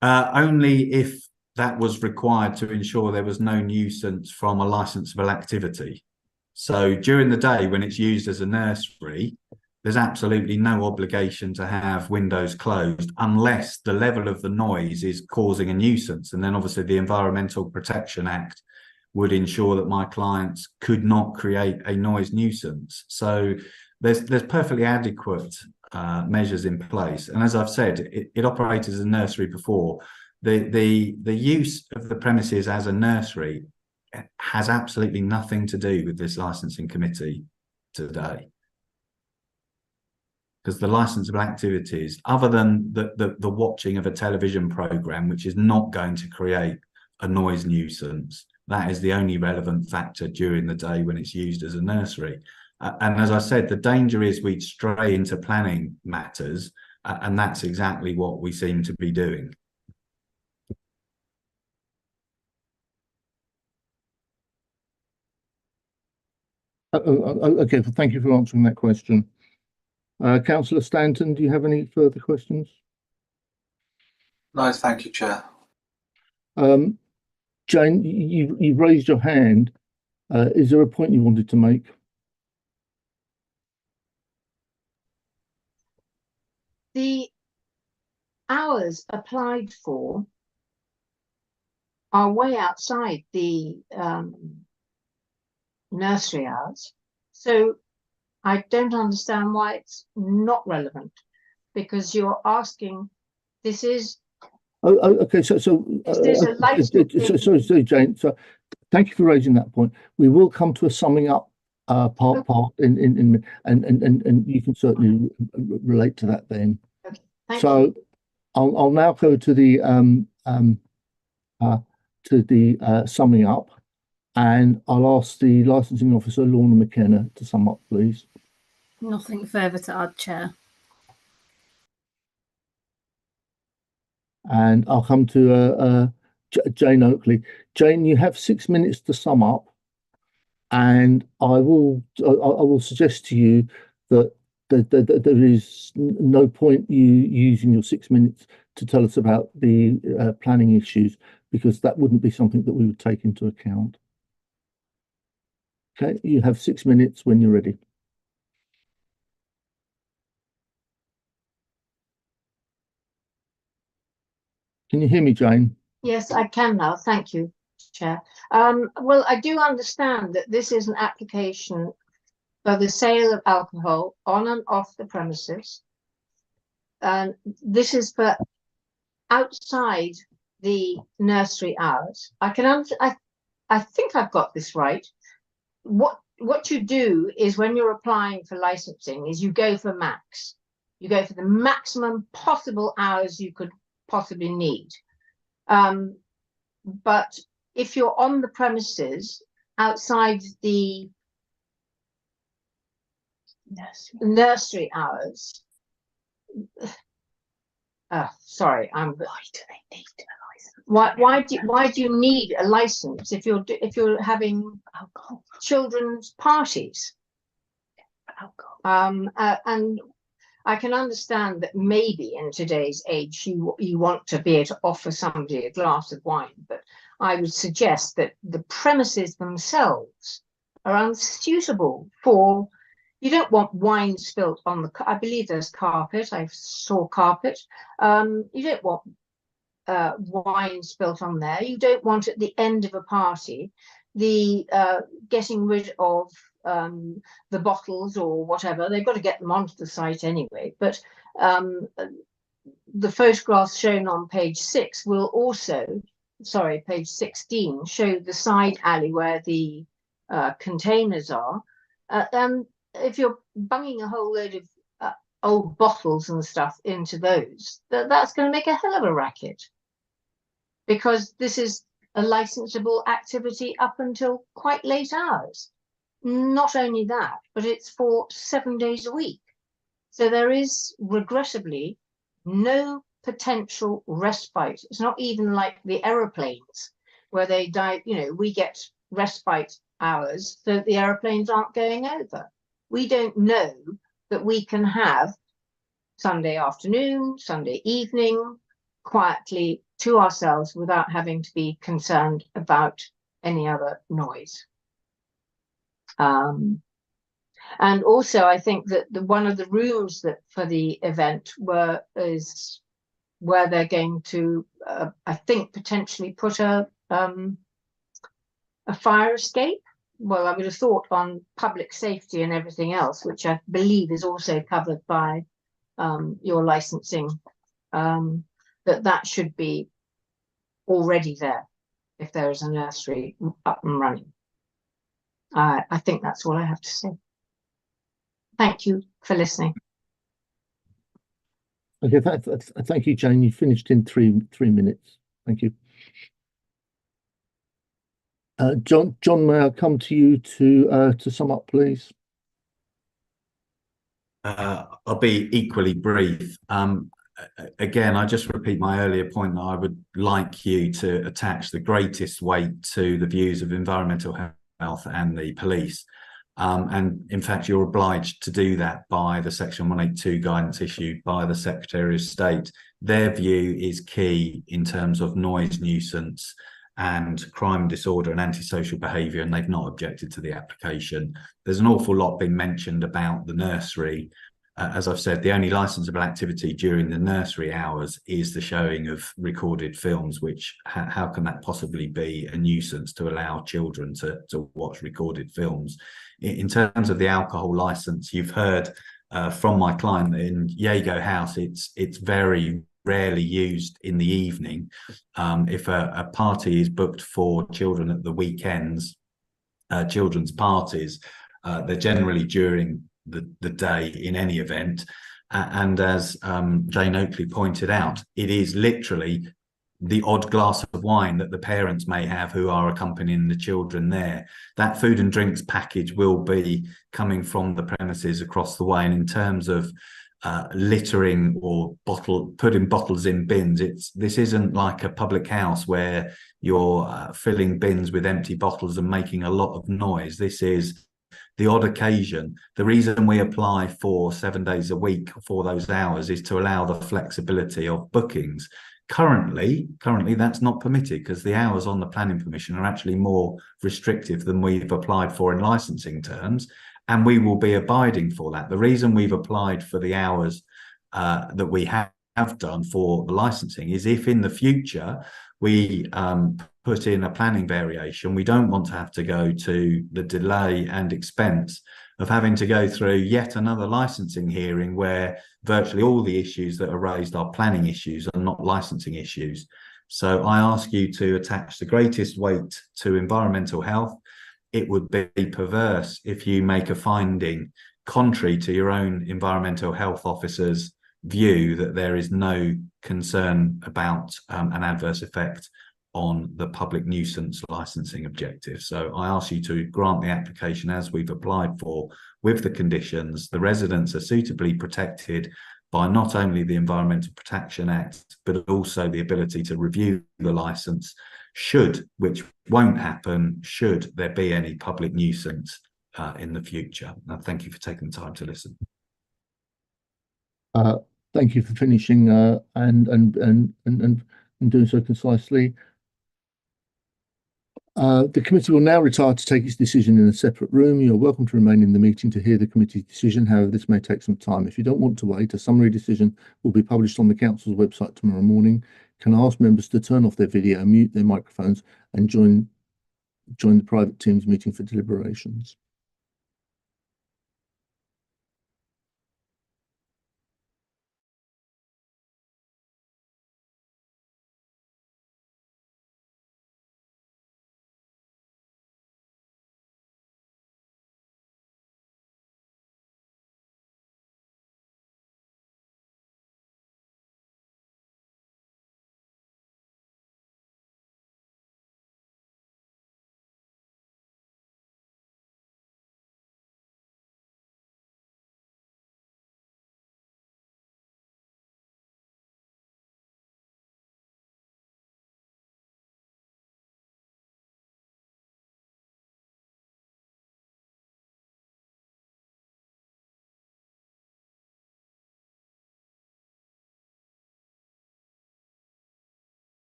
Only if that was required to ensure there was no nuisance from a licensable activity. So during the day, when it's used as a nursery, there's absolutely no obligation to have windows closed unless the level of the noise is causing a nuisance. And then obviously the Environmental Protection Act would ensure that my clients could not create a noise nuisance. So there's perfectly adequate measures in place. And as I've said, it operated as a nursery before. The use of the premises as a nursery has absolutely nothing to do with this licensing committee today, because the licensable activities, other than the watching of a television program, which is not going to create a noise nuisance, that is the only relevant factor during the day when it's used as a nursery. And as I said, the danger is we'd stray into planning matters, and that's exactly what we seem to be doing. Okay, well, thank you for answering that question. Councillor Stanton, do you have any further questions? No, thank you, Chair. Jane, you've raised your hand. Is there a point you wanted to make? The hours applied for are way outside the nursery hours. So I don't understand why it's not relevant, because you're asking, this is... Okay, so sorry, Jane. So thank you for raising that point. We will come to a summing up part and you can certainly relate to that then. Okay, thank so you. I'll now go to the summing up, and I'll ask the licensing officer, Lorna McKenna, to sum up, please. Nothing further to add, Chair. And I'll come to Jane Oakley. Jane, you have 6 minutes to sum up, and I will suggest to you that there is no point you using your 6 minutes to tell us about the planning issues, because that wouldn't be something that we would take into account. Okay, you have 6 minutes when you're ready. Can you hear me, Jane? Yes, I can now. Thank you, Chair. Well, I do understand that this is an application for the sale of alcohol on and off the premises. This is for outside the nursery hours. I think I've got this right. What you do is when you're applying for licensing is you go for max. You go for the maximum possible hours you could possibly need. But if you're on the premises outside the nursery hours, sorry, why do they need a license? Why do you need a license if you're having children's parties? And I can understand that maybe in today's age you want to be able to offer somebody a glass of wine, but I would suggest that the premises themselves are unsuitable for. You don't want wine spilt on the. I believe there's carpet. I saw carpet. You don't want wine spilt on there. You don't want at the end of a party the getting rid of the bottles or whatever. They've got to get them onto the site anyway. But the photographs shown on page 6 will also, sorry, page 16, show the side alley where the containers are. If you're bunging a whole load of old bottles and stuff into those, that's going to make a hell of a racket, because this is a licensable activity up until quite late hours. Not only that, but it's for 7 days a week. So there is regrettably no potential respite. It's not even like the aeroplanes where they die, we get respite hours so that the aeroplanes aren't going over. We don't know that we can have Sunday afternoon, Sunday evening, quietly to ourselves without having to be concerned about any other noise. And also, I think that one of the rooms that for the event is where they're going to, I think, potentially put a fire escape. Well, I would have thought on public safety and everything else, which I believe is also covered by your licensing, that should be already there if there is a nursery up and running. I think that's all I have to say. Thank you for listening. Okay, thank you, Jane. You finished in three minutes. Thank you. John, may I come to you to sum up, please? I'll be equally brief. Again, I just repeat my earlier point that I would like you to attach the greatest weight to the views of environmental health and the police. And in fact, you're obliged to do that by the Section 182 guidance issued by the Secretary of State. Their view is key in terms of noise nuisance and crime disorder and antisocial behaviour, and they've not objected to the application. There's an awful lot being mentioned about the nursery. As I've said, the only licensable activity during the nursery hours is the showing of recorded films, which how can that possibly be a nuisance to allow children to watch recorded films? In terms of the alcohol licence, you've heard from my client that in Jago House, it's very rarely used in the evening. If a party is booked for children at the weekends, children's parties, they're generally during the day in any event. And as Jane Oakley pointed out, it is literally the odd glass of wine that the parents may have who are accompanying the children there. That food and drinks package will be coming from the premises across the way. And in terms of littering or putting bottles in bins, this isn't like a public house where you're filling bins with empty bottles and making a lot of noise. This is the odd occasion. The reason we apply for 7 days a week for those hours is to allow the flexibility of bookings. Currently that's not permitted because the hours on the planning permission are actually more restrictive than we've applied for in licensing terms, and we will be abiding for that. The reason we've applied for the hours that we have done for the licensing is if in the future we put in a planning variation, we don't want to have to go to the delay and expense of having to go through yet another licensing hearing where virtually all the issues that are raised are planning issues and not licensing issues. So I ask you to attach the greatest weight to environmental health. It would be perverse if you make a finding contrary to your own environmental health officer's view that there is no concern about an adverse effect on the public nuisance licensing objective. So I ask you to grant the application as we've applied for with the conditions. The residents are suitably protected by not only the Environmental Protection Act, but also the ability to review the licence should, which won't happen, should there be any public nuisance in the future. Now, thank you for taking the time to listen. Thank you for finishing and doing so concisely. The committee will now retire to take its decision in a separate room. You're welcome to remain in the meeting to hear the committee's decision. However, this may take some time. If you don't want to wait, a summary decision will be published on the council's website tomorrow morning. Can I ask members to turn off their video, mute their microphones, and join the private Teams meeting for deliberations?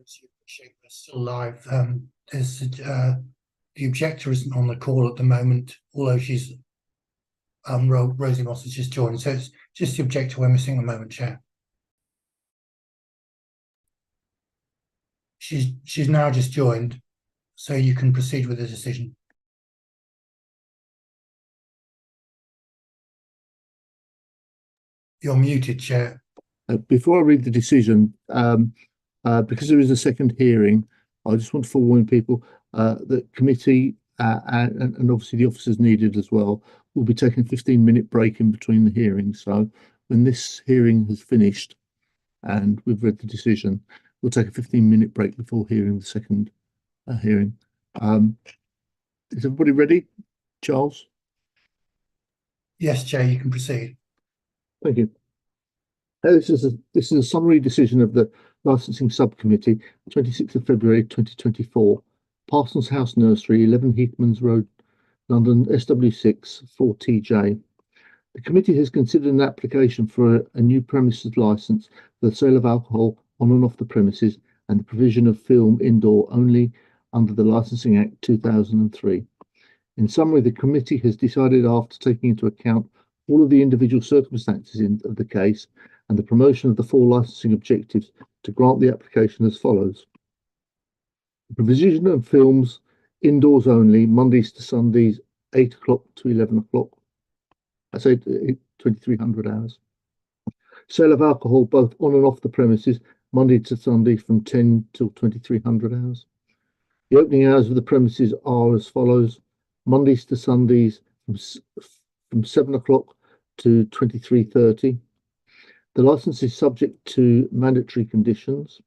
You appreciate we're still live. The objector isn't on the call at the moment, although she's Rosie Moss has just joined. So it's just the objector we're missing at the moment, Chair. She's now just joined, so you can proceed with the decision. You're muted, Chair. Before I read the decision, because there is a second hearing, I just want to forewarn people that committee and obviously the officers needed as well will be taking a 15-minute break in between the hearings. So when this hearing has finished and we've read the decision, we'll take a 15-minute break before hearing the second hearing. Is everybody ready? Charles? Yes, Chair, you can proceed. Thank you. This is a summary decision of the Licensing Subcommittee, 26th of February 2024. Parsons House Nursery, 11 Heathmans Road, London, SW6 4TJ. The committee has considered an application for a new premises licence for the sale of alcohol on and off the premises and the provision of film indoor only under the Licensing Act 2003. In summary, the committee has decided, after taking into account all of the individual circumstances of the case and the promotion of the 4 licensing objectives, to grant the application as follows. The provision of films indoors only, Mondays to Sundays, 8 o'clock to 11 o'clock. I say 2300 hours. Sale of alcohol both on and off the premises, Monday to Sunday from 10 till 2300 hours. The opening hours of the premises are as follows. Mondays to Sundays from 7 o'clock to 23:30. The license is subject to mandatory conditions.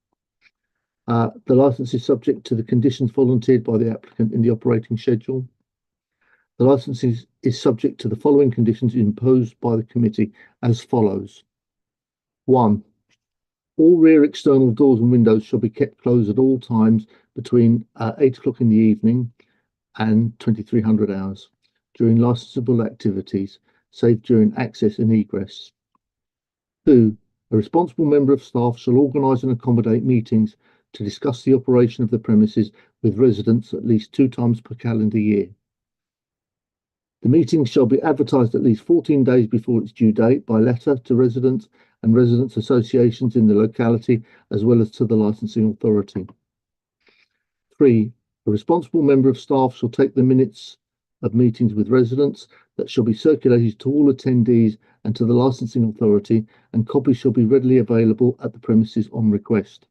The license is subject to the conditions volunteered by the applicant in the operating schedule. The license is subject to the following conditions imposed by the committee as follows. 1. All rear external doors and windows shall be kept closed at all times between 8 o'clock in the evening and 2300 hours during licensable activities, save during access and egress. 2. A responsible member of staff shall organise and accommodate meetings to discuss the operation of the premises with residents at least 2 times per calendar year. The meeting shall be advertised at least 14 days before its due date by letter to residents and residents' associations in the locality, as well as to the licensing authority. 3. A responsible member of staff shall take the minutes of meetings with residents that shall be circulated to all attendees and to the licensing authority, and copies shall be readily available at the premises on request.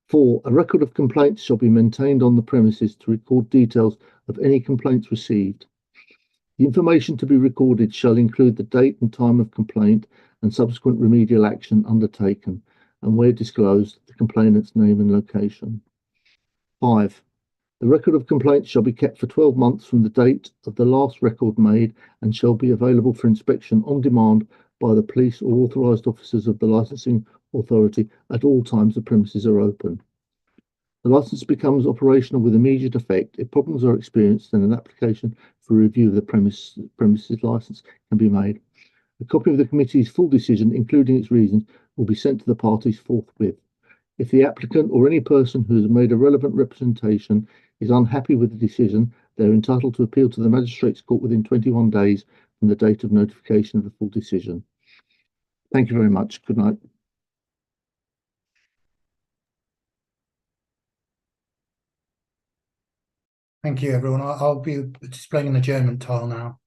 4. A record of complaints shall be maintained on the premises to record details of any complaints received. The information to be recorded shall include the date and time of complaint and subsequent remedial action undertaken, and where disclosed, the complainant's name and location. 5. The record of complaints shall be kept for 12 months from the date of the last record made and shall be available for inspection on demand by the police or authorised officers of the licensing authority at all times the premises are open. The licence becomes operational with immediate effect if problems are experienced and an application for review of the premises licence can be made. A copy of the committee's full decision, including its reasons, will be sent to the parties forthwith. If the applicant or any person who has made a relevant representation is unhappy with the decision, they are entitled to appeal to the Magistrates' Court within 21 days from the date of notification of the full decision. Thank you very much. Good night. Thank you, everyone. I'll be displaying an adjournment tile now.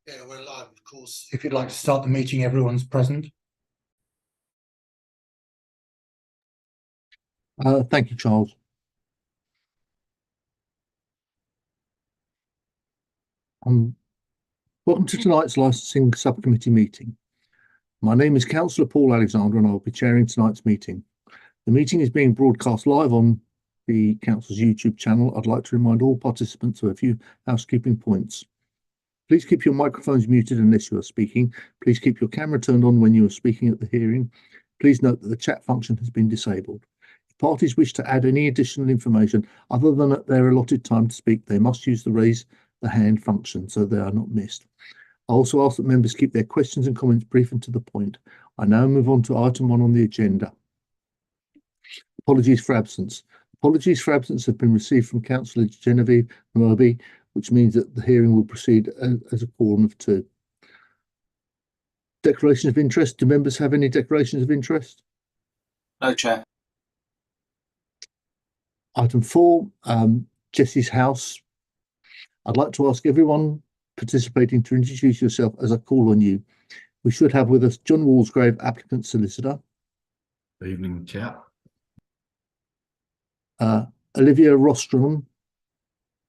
Yeah, we're live, of course. If you'd like to start the meeting, everyone's present. Thank you, Charles. Welcome to tonight's licensing subcommittee meeting. My name is Councillor Paul Alexander and I'll be chairing tonight's meeting. The meeting is being broadcast live on the Council's YouTube channel. I'd like to remind all participants of a few housekeeping points. Please keep your microphones muted unless you are speaking. Please keep your camera turned on when you are speaking at the hearing. Please note that the chat function has been disabled. If parties wish to add any additional information other than at their allotted time to speak, they must use the raise the hand function so they are not missed. I also ask that members keep their questions and comments brief and to the point. I now move on to item 1 on the agenda. Apologies for absence. Apologies for absence have been received from Councillor Genevieve Moby, which means that the hearing will proceed as a quorum of 2. Declaration of interest. Do members have any declarations of interest? No, Chair. Item 4, Jessie's house. I'd like to ask everyone participating to introduce yourself as I call on you. We should have with us John Walsgrave, applicant solicitor. Good evening, Chair. Olivia Rostrom.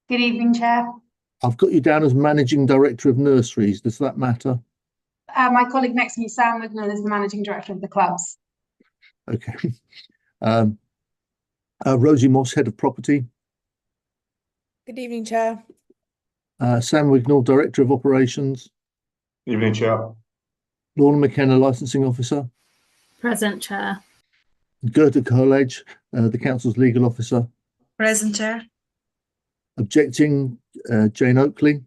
Good evening, Chair. I've got you down as Managing Director of Nurseries. Does that matter? My colleague next to me, Sam Wignall, is the Managing Director of the clubs. Okay. Rosie Moss, Head of Property. Good evening, Chair. Sam Wignall, Director of Operations. Evening, Chair. Lorna McKenna, Licensing Officer. Present, Chair. Gerda Coolidge, the Council's Legal Officer. Present, Chair. Objecting, Jane Oakley.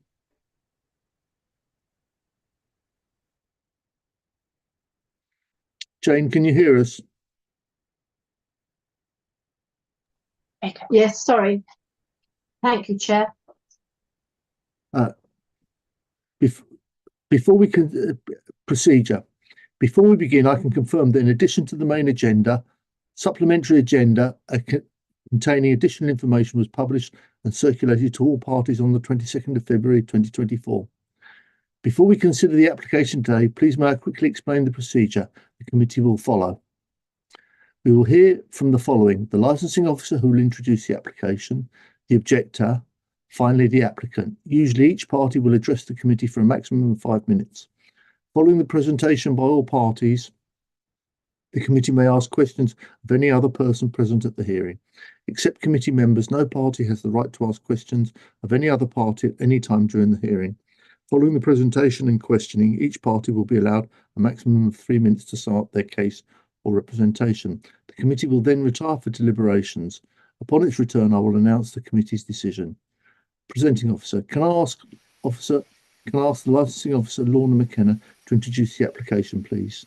Jane, can you hear us? Okay. Yes, sorry. Thank you, Chair. Before we can procedure, before we begin, I can confirm that in addition to the main agenda, supplementary agenda containing additional information was published and circulated to all parties on the 22nd of February 2024. Before we consider the application today, please may I quickly explain the procedure the committee will follow. We will hear from the following: the licensing officer, who will introduce the application, the objector, finally the applicant. Usually each party will address the committee for a maximum of 5 minutes. Following the presentation by all parties, the committee may ask questions of any other person present at the hearing. Except committee members, no party has the right to ask questions of any other party at any time during the hearing. Following the presentation and questioning, each party will be allowed a maximum of 3 minutes to sum up their case or representation. The committee will then retire for deliberations. Upon its return, I will announce the committee's decision. Presenting officer, can I ask the licensing officer, Lorna McKenna, to introduce the application, please?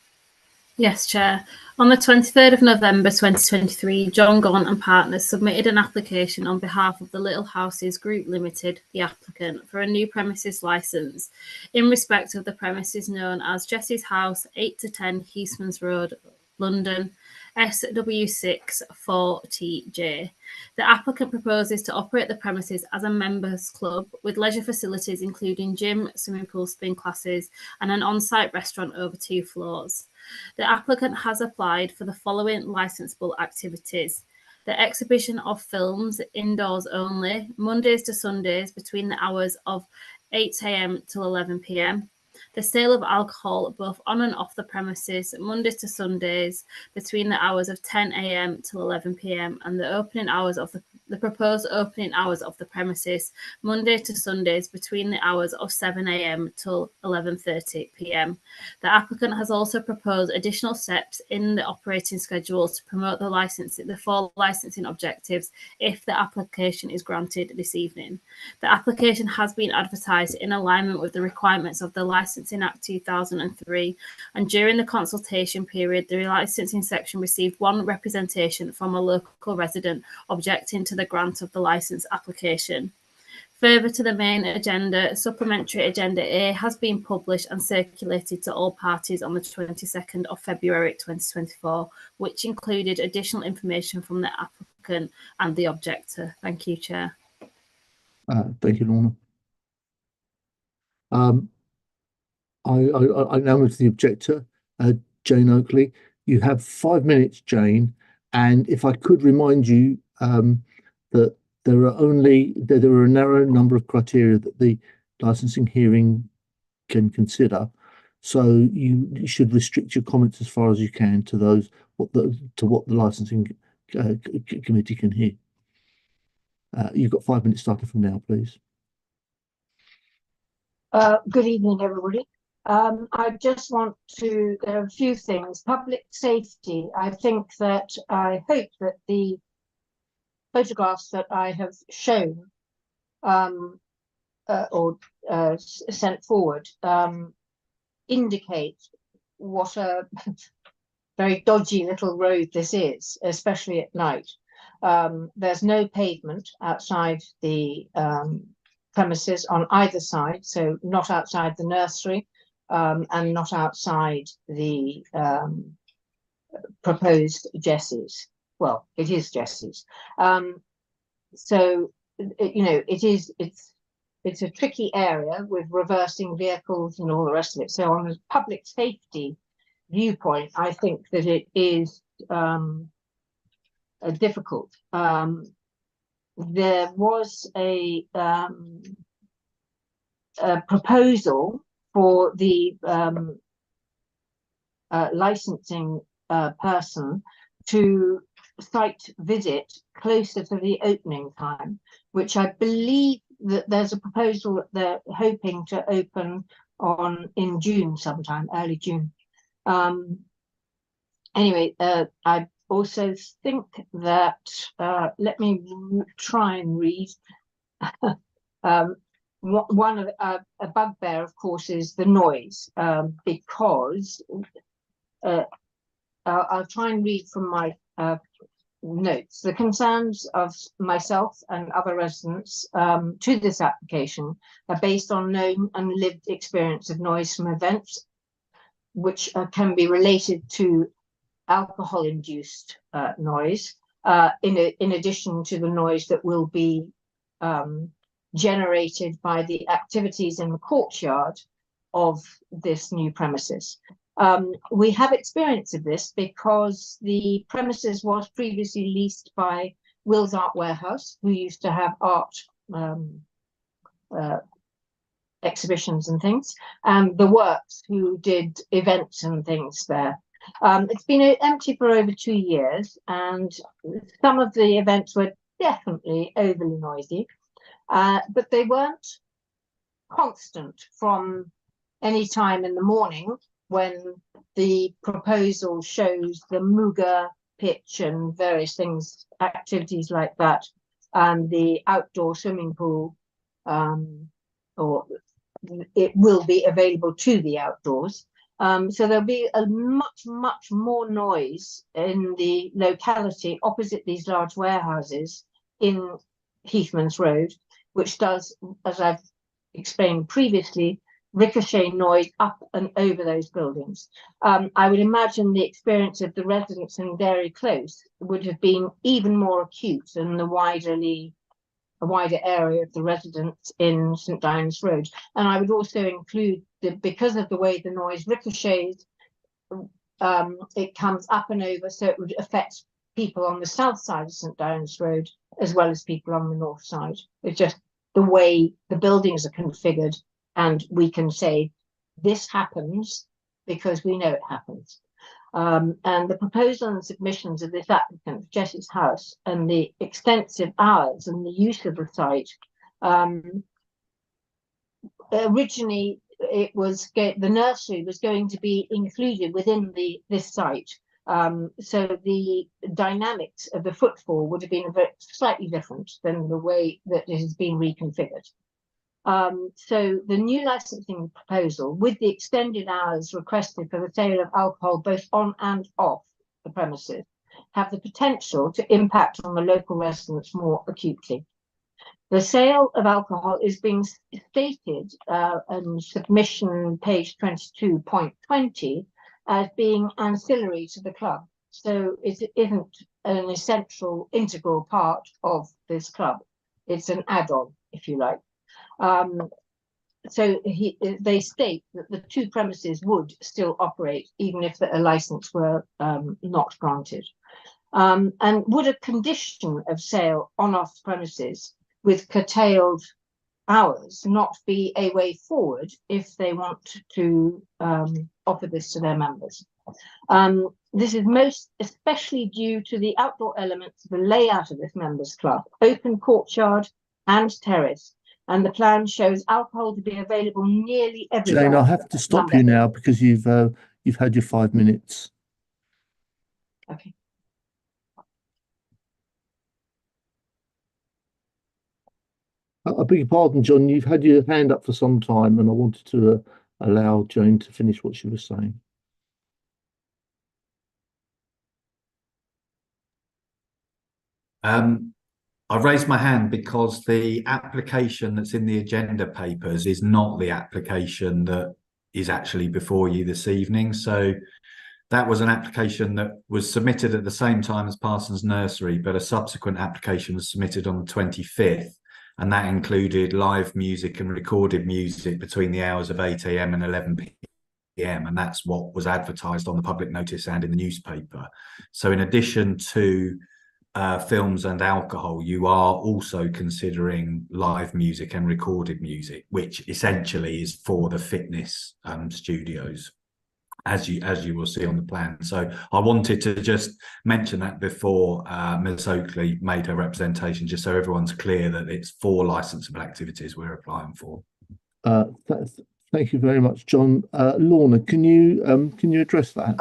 Yes, Chair. On the 23rd of November 2023, John Gaunt and partners submitted an application on behalf of the Little Houses Group Limited, the applicant, for a new premises licence in respect of the premises known as Jessie's House, 8 to 10 Heathmans Road, London, SW6 4TJ. The applicant proposes to operate the premises as a members club with leisure facilities including gym, swimming pool, spin classes and an on-site restaurant over 2 floors. The applicant has applied for the following licensable activities: the exhibition of films indoors only, Mondays to Sundays between the hours of 8 AM till 11 PM. The sale of alcohol both on and off the premises, Mondays to Sundays between the hours of 10 AM till 11 PM, and the opening hours of the proposed opening hours of the premises, Monday to Sundays between the hours of 7 AM till 11:30 PM. The applicant has also proposed additional steps in the operating schedule to promote the 4 licensing objectives if the application is granted this evening. The application has been advertised in alignment with the requirements of the Licensing Act 2003, and during the consultation period, the licensing section received 1 representation from a local resident objecting to the grant of the license application. Further to the main agenda, supplementary agenda A has been published and circulated to all parties on the 22nd of February 2024, which included additional information from the applicant and the objector. Thank you, Chair. Thank you, Lorna. I now move to the objector, Jane Oakley. You have 5 minutes, Jane, and if I could remind you that there are a narrow number of criteria that the licensing hearing can consider. So you should restrict your comments as far as you can to those what the licensing committee can hear. You've got 5 minutes starting from now, please. Good evening, everybody. I just want to, there are a few things. Public safety, I hope that the photographs that I have shown or sent forward indicate what a very dodgy little road this is, especially at night. There's no pavement outside the premises on either side, so not outside the nursery and not outside the proposed Jessie's. Well, it is Jessie's. So it's a tricky area with reversing vehicles and all the rest of it. So on a public safety viewpoint, I think that it is difficult. There was a proposal for the licensing person to site visit closer to the opening time, which I believe that there's a proposal that they're hoping to open in June sometime, early June. Anyway, I also think that let me try and read. One of a bugbear, of course, is the noise, because I'll try and read from my notes. The concerns of myself and other residents to this application are based on known and lived experience of noise from events which can be related to alcohol-induced noise, in addition to the noise that will be generated by the activities in the courtyard of this new premises. We have experience of this because the premises was previously leased by Will's Art Warehouse, who used to have art exhibitions and things, and The Works, who did events and things there. It's been empty for over 2 years, and some of the events were definitely overly noisy, but they weren't constant from any time in the morning when the proposal shows the Muga pitch and various things, activities like that, and the outdoor swimming pool, or it will be available to the outdoors. So there'll be a much more noise in the locality opposite these large warehouses in Heathman's Road, which does, as I've explained previously, ricochet noise up and over those buildings. I would imagine the experience of the residents in Dairy Close would have been even more acute than a wider area of the residents in St Dian's Road. And I would also include that because of the way the noise ricochets, it comes up and over, so it would affect people on the south side of St Dian's Road as well as people on the north side. It's just the way the buildings are configured, and we can say this happens because we know it happens. And the proposal and submissions of this applicant, Jessie's House, and the extensive hours and the use of the site, originally it was the nursery was going to be included within this site. So the dynamics of the footfall would have been slightly different than the way that it has been reconfigured. So the new licensing proposal, with the extended hours requested for the sale of alcohol both on and off the premises, have the potential to impact on the local residents more acutely. The sale of alcohol is being stated in submission page 22.20 as being ancillary to the club. So it isn't an essential, integral part of this club. It's an add-on, if you like. they state that the two premises would still operate even if a license were not granted. And would a condition of sale on off premises with curtailed hours not be a way forward if they want to offer this to their members? This is most especially due to the outdoor elements of the layout of this members club, open courtyard and terrace, and the plan shows alcohol to be available nearly everywhere. Jane, I have to stop you now because you've had your 5 minutes. Okay. I beg your pardon, John, you've had your hand up for some time and I wanted to allow Jane to finish what she was saying. I raised my hand because the application that's in the agenda papers is not the application that is actually before you this evening. So that was an application that was submitted at the same time as Parsons Nursery, but a subsequent application was submitted on the 25th. And that included live music and recorded music between the hours of 8 AM and 11 PM. And that's what was advertised on the public notice and in the newspaper. So in addition to films and alcohol, you are also considering live music and recorded music, which essentially is for the fitness studios, as you will see on the plan. So I wanted to just mention that before Ms. Oakley made her representation, just so everyone's clear that it's 4 licensable activities we're applying for. Thank you very much, John. Lorna, can you address that?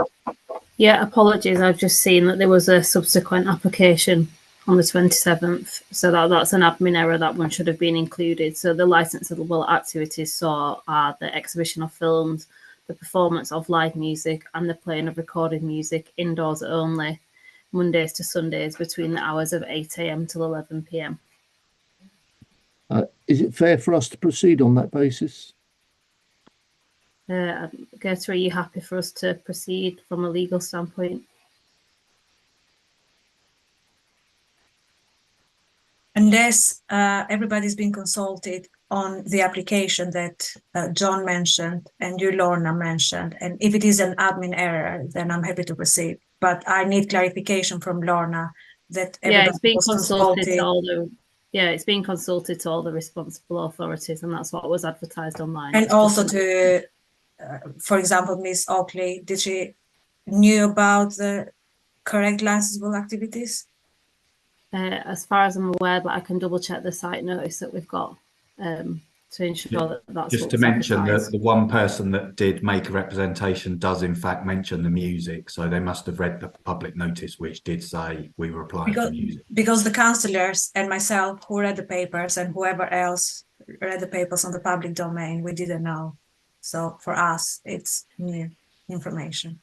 Yeah, apologies. I've just seen that there was a subsequent application on the 27th. So that's an admin error. That one should have been included. So the licensable activities are the exhibition of films, the performance of live music, and the playing of recorded music indoors only, Mondays to Sundays between the hours of 8 AM till 11 PM. Is it fair for us to proceed on that basis? Gertrude, are you happy for us to proceed from a legal standpoint? Unless everybody's been consulted on the application that John mentioned and you, Lorna, mentioned, and if it is an admin error, then I'm happy to proceed. But I need clarification from Lorna that everybody it's been was consulted to it's being consulted to all the responsible authorities, and that's what was advertised online. And also to, for example, Miss Oakley, did she knew about the correct licensable activities? As far as I'm aware, but I can double check the site notice that we've got to ensure that that's just to mention that the one person that did make a representation does in fact mention the music, so they must have read the public notice which did say we were applying for music. Because the councillors and myself who read the papers and whoever else read the papers on the public domain, we didn't know. So for us, it's new information.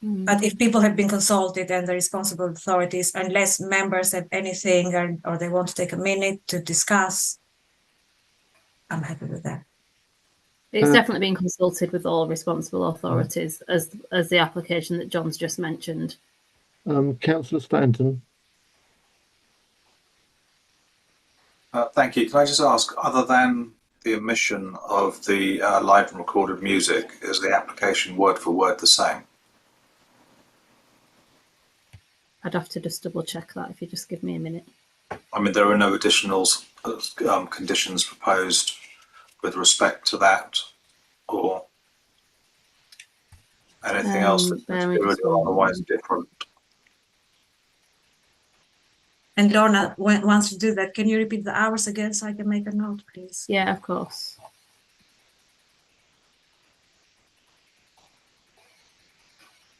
But if people have been consulted and the responsible authorities, unless members have anything or they want to take a minute to discuss, I'm happy with that. It's definitely been consulted with all responsible authorities as the application that John's just mentioned. Councillor Stanton. Thank you. Can I just ask, other than the omission of the live and recorded music, is the application word for word the same? I'd have to just double check that if you just give me a minute. I mean, there are no additional conditions proposed with respect to that, or anything else that's materially or otherwise different. And Lorna, once you do that, can you repeat the hours again so I can make a note, please? Yeah, of course.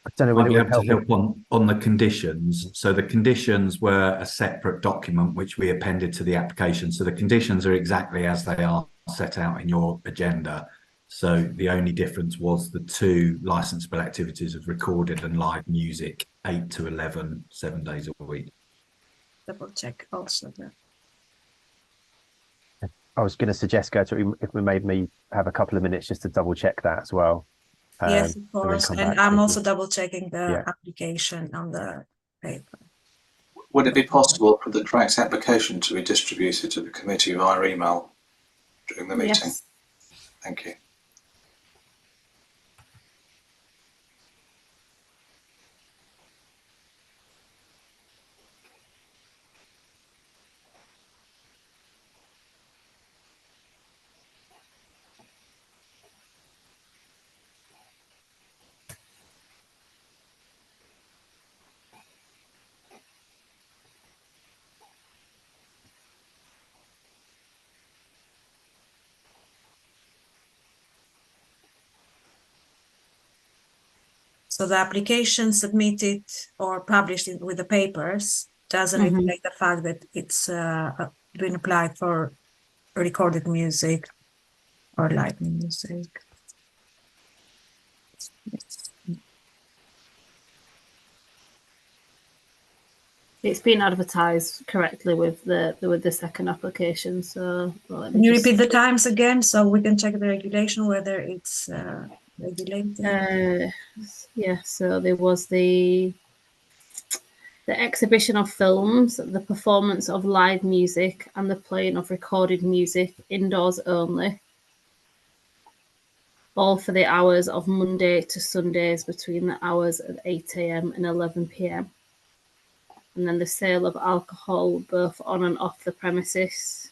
I don't know whether whether we have to help on the conditions. So the conditions were a separate document which we appended to the application. So the conditions are exactly as they are set out in your agenda. So the only difference was the 2 licensable activities of recorded and live music, 8 to 11, 7 days a week. Double check also that. I was going to suggest, Gertrude, if we maybe have a couple of minutes just to double check that as well. Yes, of course. And I'm also double checking the application on the paper. Would it be possible for the draft application to be distributed to the committee via email during the meeting? Thank you. So the application submitted or published with the papers doesn't reflect the fact that it's been applied for recorded music or live music. It's been advertised correctly with the second application. So can you repeat the times again so we can check the regulation whether it's regulated? Yeah. So there was the exhibition of films, the performance of live music, and the playing of recorded music indoors only. All for the hours of Monday to Sundays between the hours of 8 a.m. and 11 p.m. And then the sale of alcohol both on and off the premises,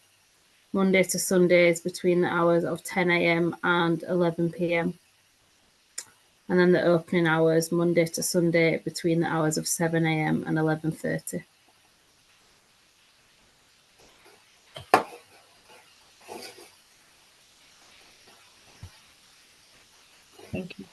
Monday to Sundays between the hours of 10 a.m. and 11 p.m. And then the opening hours, Monday to Sunday between the hours of 7 a.m. and 11:30. Thank you.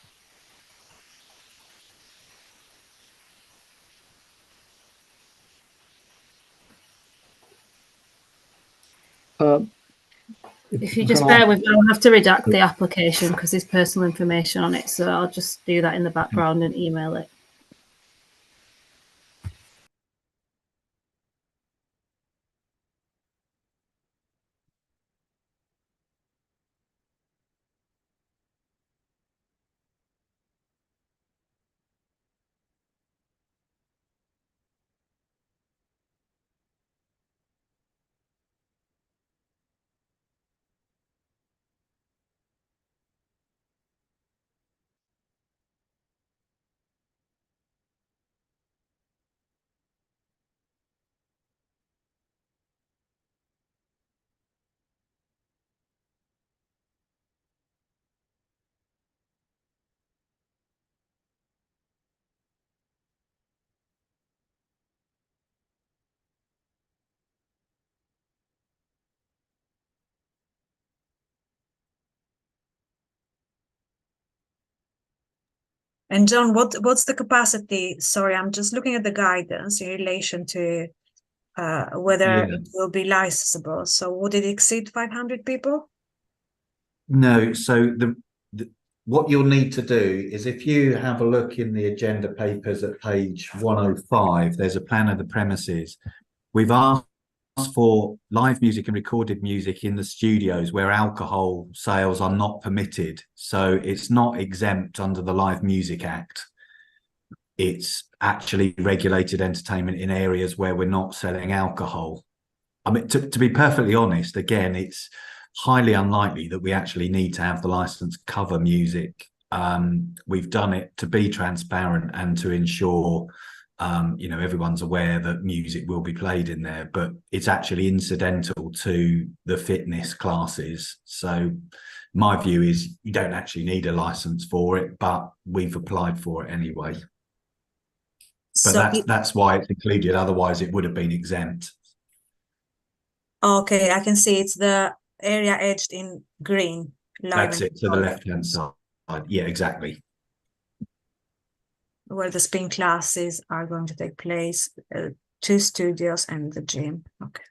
If you just bear with me, I'll have to redact the application because there's personal information on it. So I'll just do that in the background and email it. And John, what's the capacity? Sorry, I'm just looking at the guidance in relation to whether it will be licensable. So would it exceed 500 people? No. So what you'll need to do is if you have a look in the agenda papers at page 105, there's a plan of the premises. We've asked for live music and recorded music in the studios where alcohol sales are not permitted. So it's not exempt under the Live Music Act. It's actually regulated entertainment in areas where we're not selling alcohol. I mean, to be perfectly honest, again, it's highly unlikely that we actually need to have the license cover music. We've done it to be transparent and to ensure everyone's aware that music will be played in there, but it's actually incidental to the fitness classes. So my view is you don't actually need a license for it, but we've applied for it anyway. But that's why it's included. Otherwise, it would have been exempt. Okay, I can see it's the area edged in green. That's it, to the left-hand side. Yeah, exactly. Where the spin classes are going to take place, 2 studios and the gym. Okay.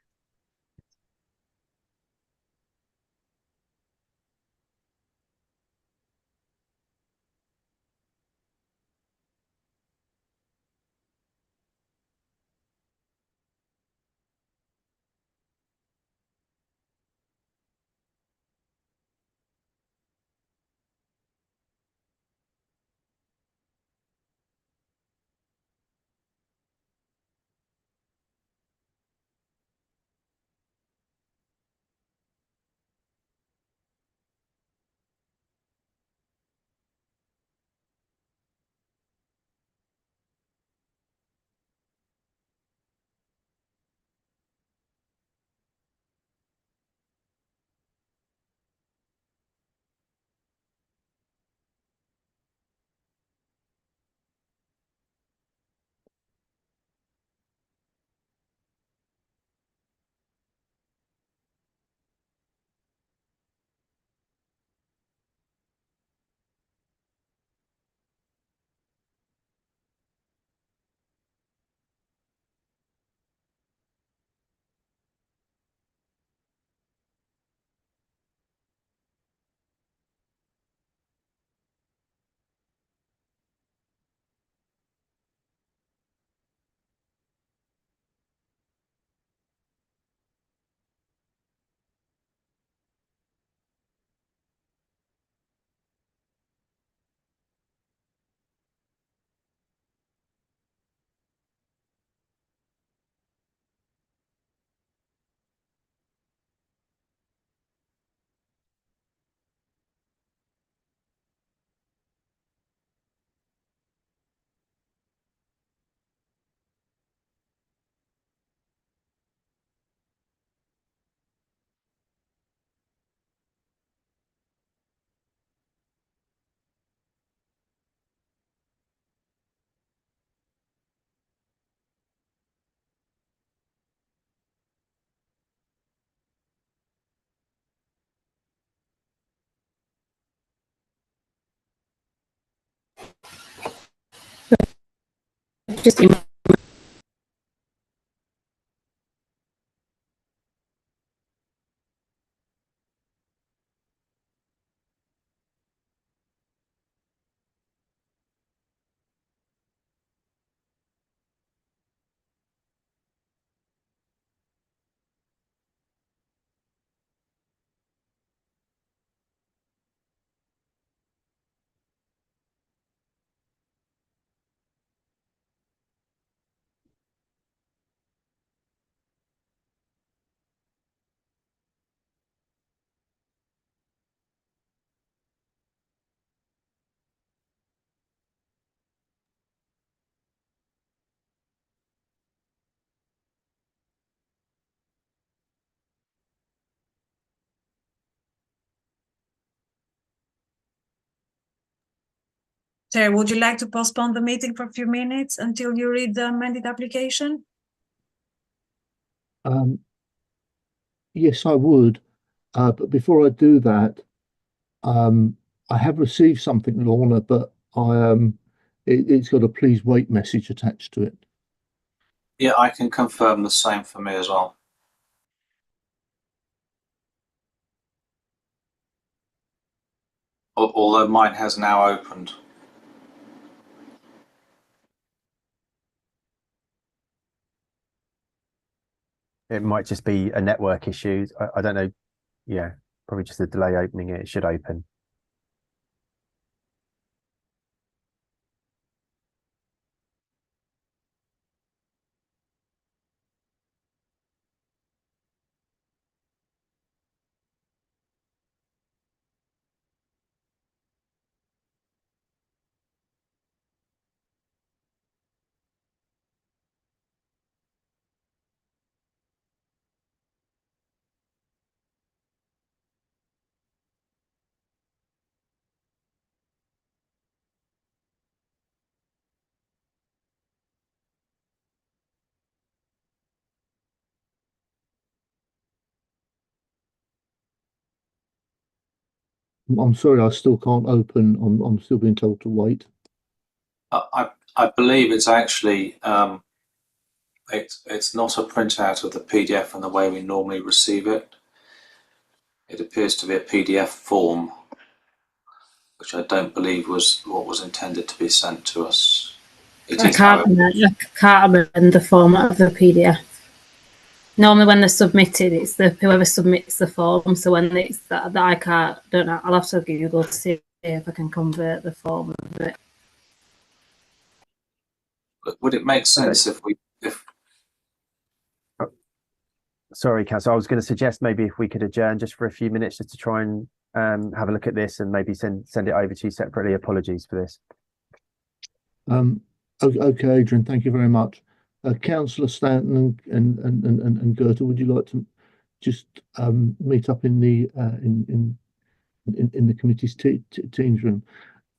just Chair, would you like to postpone the meeting for a few minutes until you read the amended application? Yes, I would. But before I do that, I have received something, Lorna, but it's got a please wait message attached to it. Yeah, I can confirm the same for me as well. Although mine has now opened. It might just be a network issue. I don't know. Yeah, probably just a delay opening it. It should open. I'm sorry, I still can't open. I'm still being told to wait. I believe it's actually it's not a printout of the PDF in the way we normally receive it. It appears to be a PDF form, which I don't believe was what was intended to be sent to us. I can't amend the format of the PDF. Normally, when they're submitted, it's the whoever submits the form. So when it's that I can't, don't know. I'll have to Google to see if I can convert the form of it. Would it make sense if Sorry, Councillor, I was going to suggest maybe if we could adjourn just for a few minutes just to try and have a look at this and maybe send it over to you separately. Apologies for this. Okay, Adrian, thank you very much. Councillor Stanton and Goethe, would you like to just meet up in the in the committee's teams room?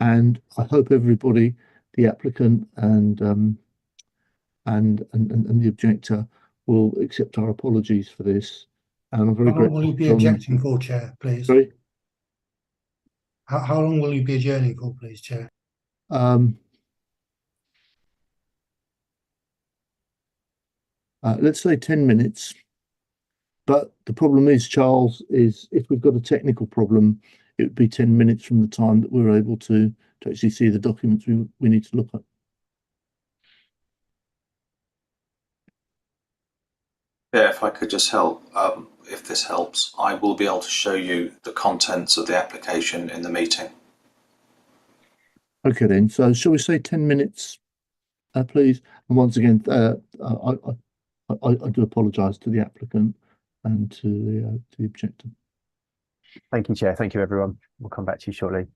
And I hope everybody, the applicant and the objector, will accept our apologies for this. And I'm very How long grateful. will you be objecting for, Chair, please? Sorry? How long will you be adjourning for, please, Chair? Let's say 10 minutes. But the problem is, Charles, is if we've got a technical problem, it would be 10 minutes from the time that we're able to actually see the documents we need to look at. Yeah, if I could just help, if this helps, I will be able to show you the contents of the application in the meeting. Okay, then. So shall we say 10 minutes, please? And once again, I do apologise to the applicant and to the objector. Thank you, Chair. Thank you, everyone. We'll come back to you shortly.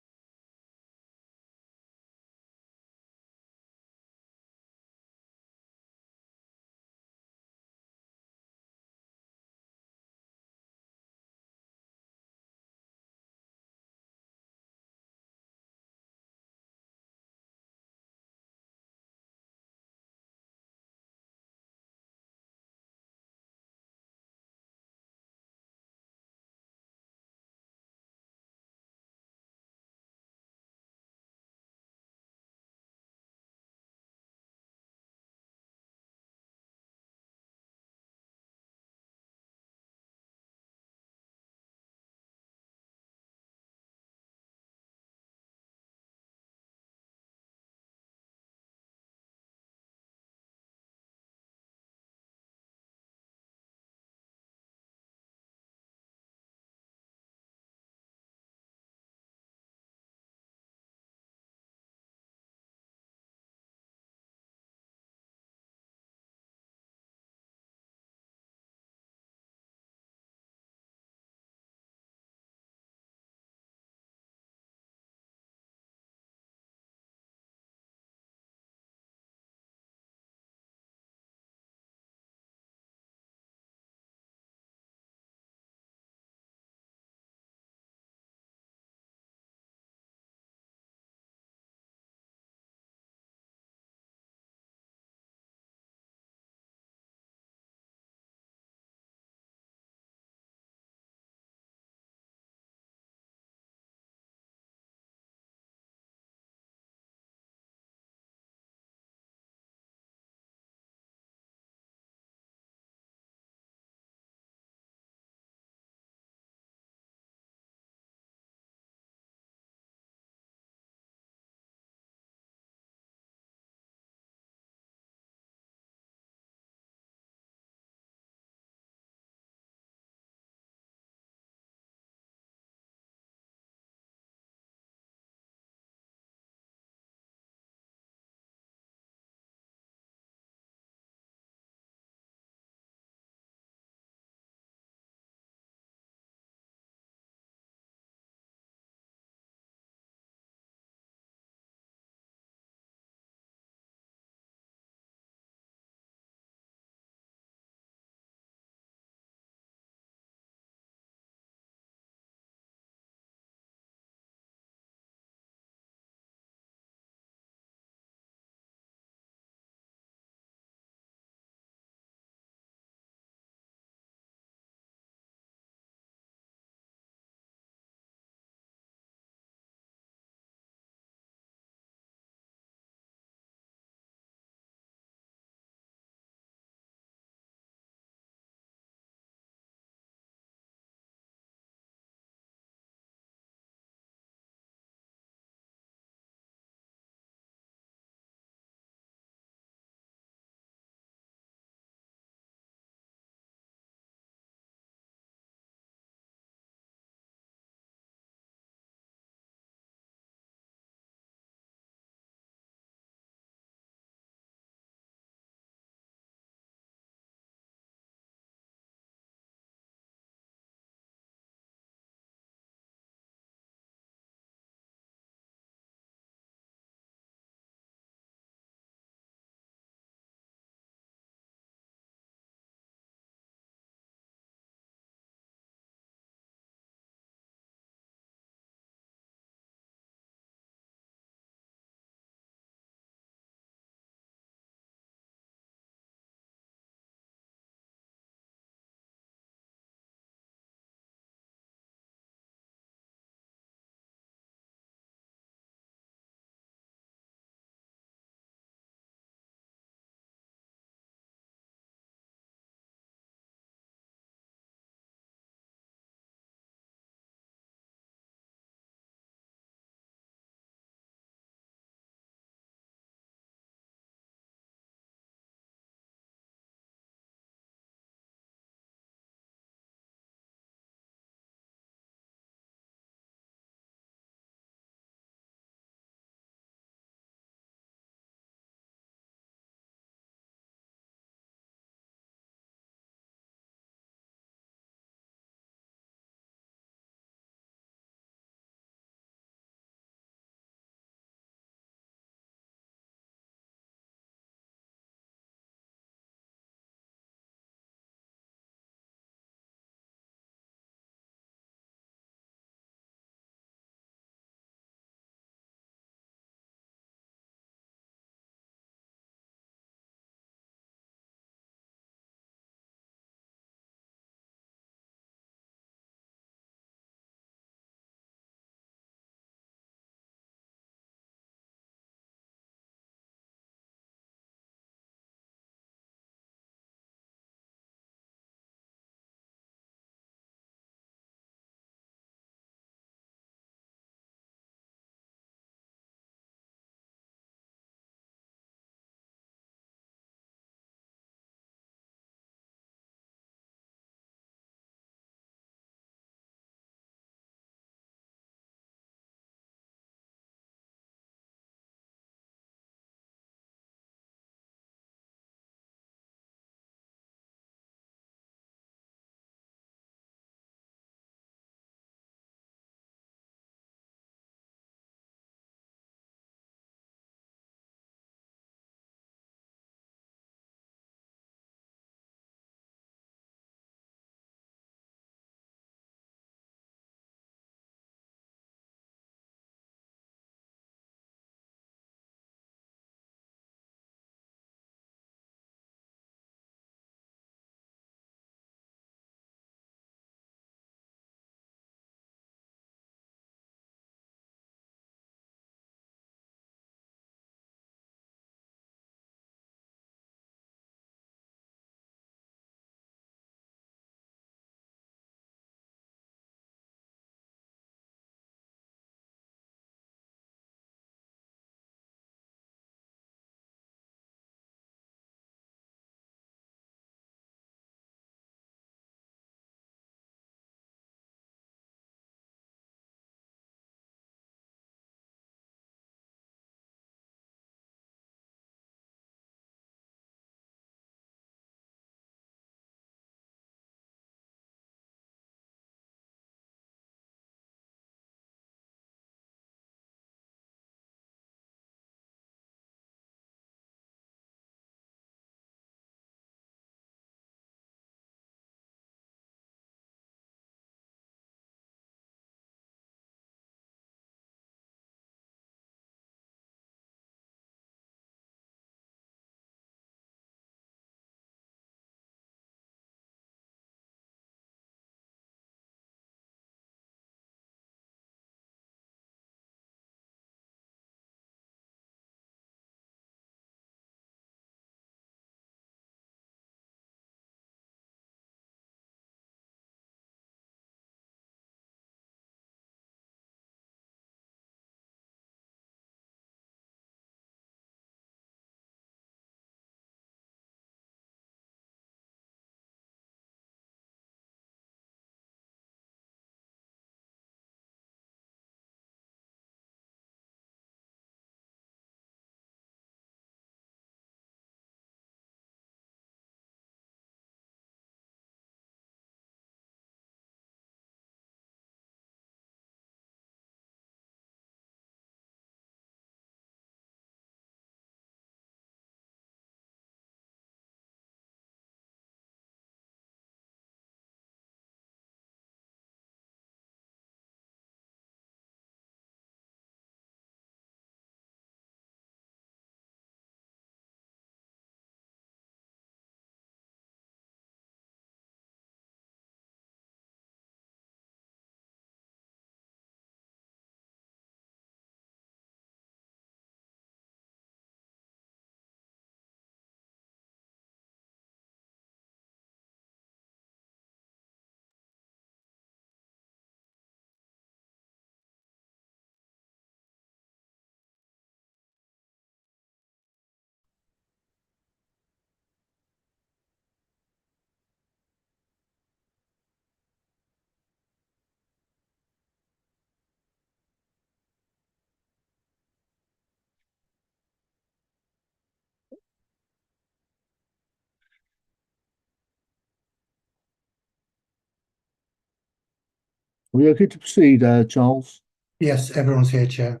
we okay to proceed, Charles? Yes, everyone's here, Chair.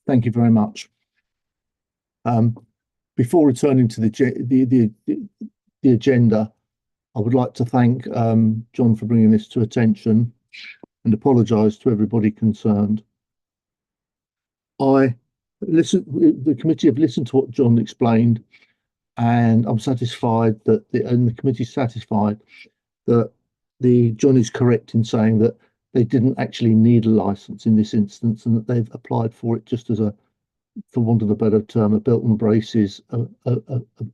Thank you very much. Before returning to the agenda, I would like to thank John for bringing this to attention and apologise to everybody concerned. The committee have listened to what John explained, and I'm satisfied that the committee's satisfied that John is correct in saying that they didn't actually need a licence in this instance, and that they've applied for it just as a, for want of a better term, a belt and braces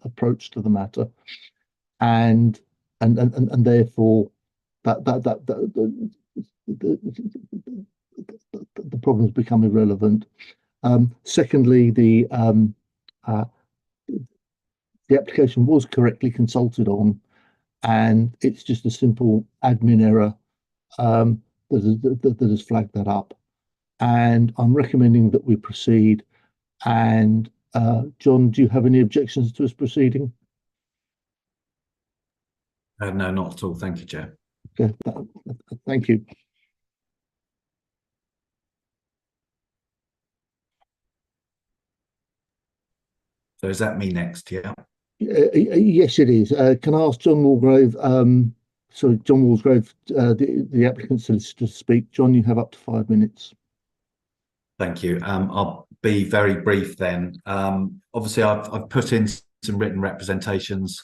approach to the matter, and therefore the problems become irrelevant. Secondly, the application was correctly consulted on, and it's just a simple admin error that has flagged that up. And I'm recommending that we proceed. And John, do you have any objections to us proceeding? No, not at all. Thank you, Chair. Okay, thank you. So is that me next? Yeah. Yes, it is. Can I ask John Walgrave, John Walgrave, the applicant solicitor, to speak? John, you have up to 5 minutes. Thank you. I'll be very brief then. Obviously, I've put in some written representations,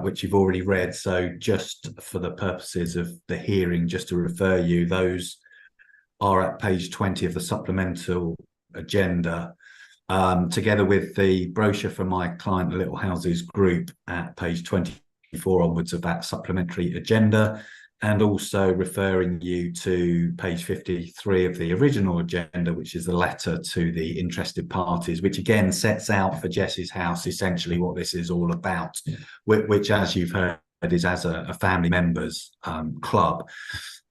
which you've already read. So just for the purposes of the hearing, just to refer you, those are at page 20 of the supplemental agenda, together with the brochure for my client, the Little Houses Group, at page 24 onwards of that supplementary agenda, and also referring you to page 53 of the original agenda, which is the letter to the interested parties, which again sets out for Jess's House essentially what this is all about, which, as you've heard, is as a family members club.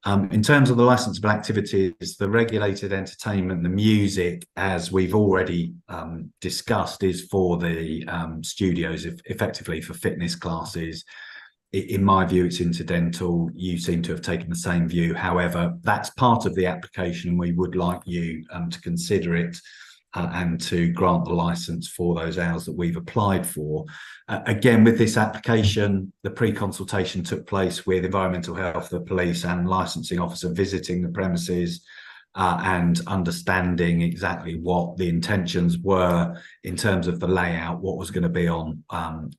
In terms of the licensable activities, the regulated entertainment, the music, as we've already discussed, is for the studios, effectively for fitness classes. In my view, it's incidental. You seem to have taken the same view. However, that's part of the application, and we would like you to consider it and to grant the license for those hours that we've applied for. Again, with this application, the pre-consultation took place with environmental health, the police and licensing officer visiting the premises and understanding exactly what the intentions were in terms of the layout, what was going to be on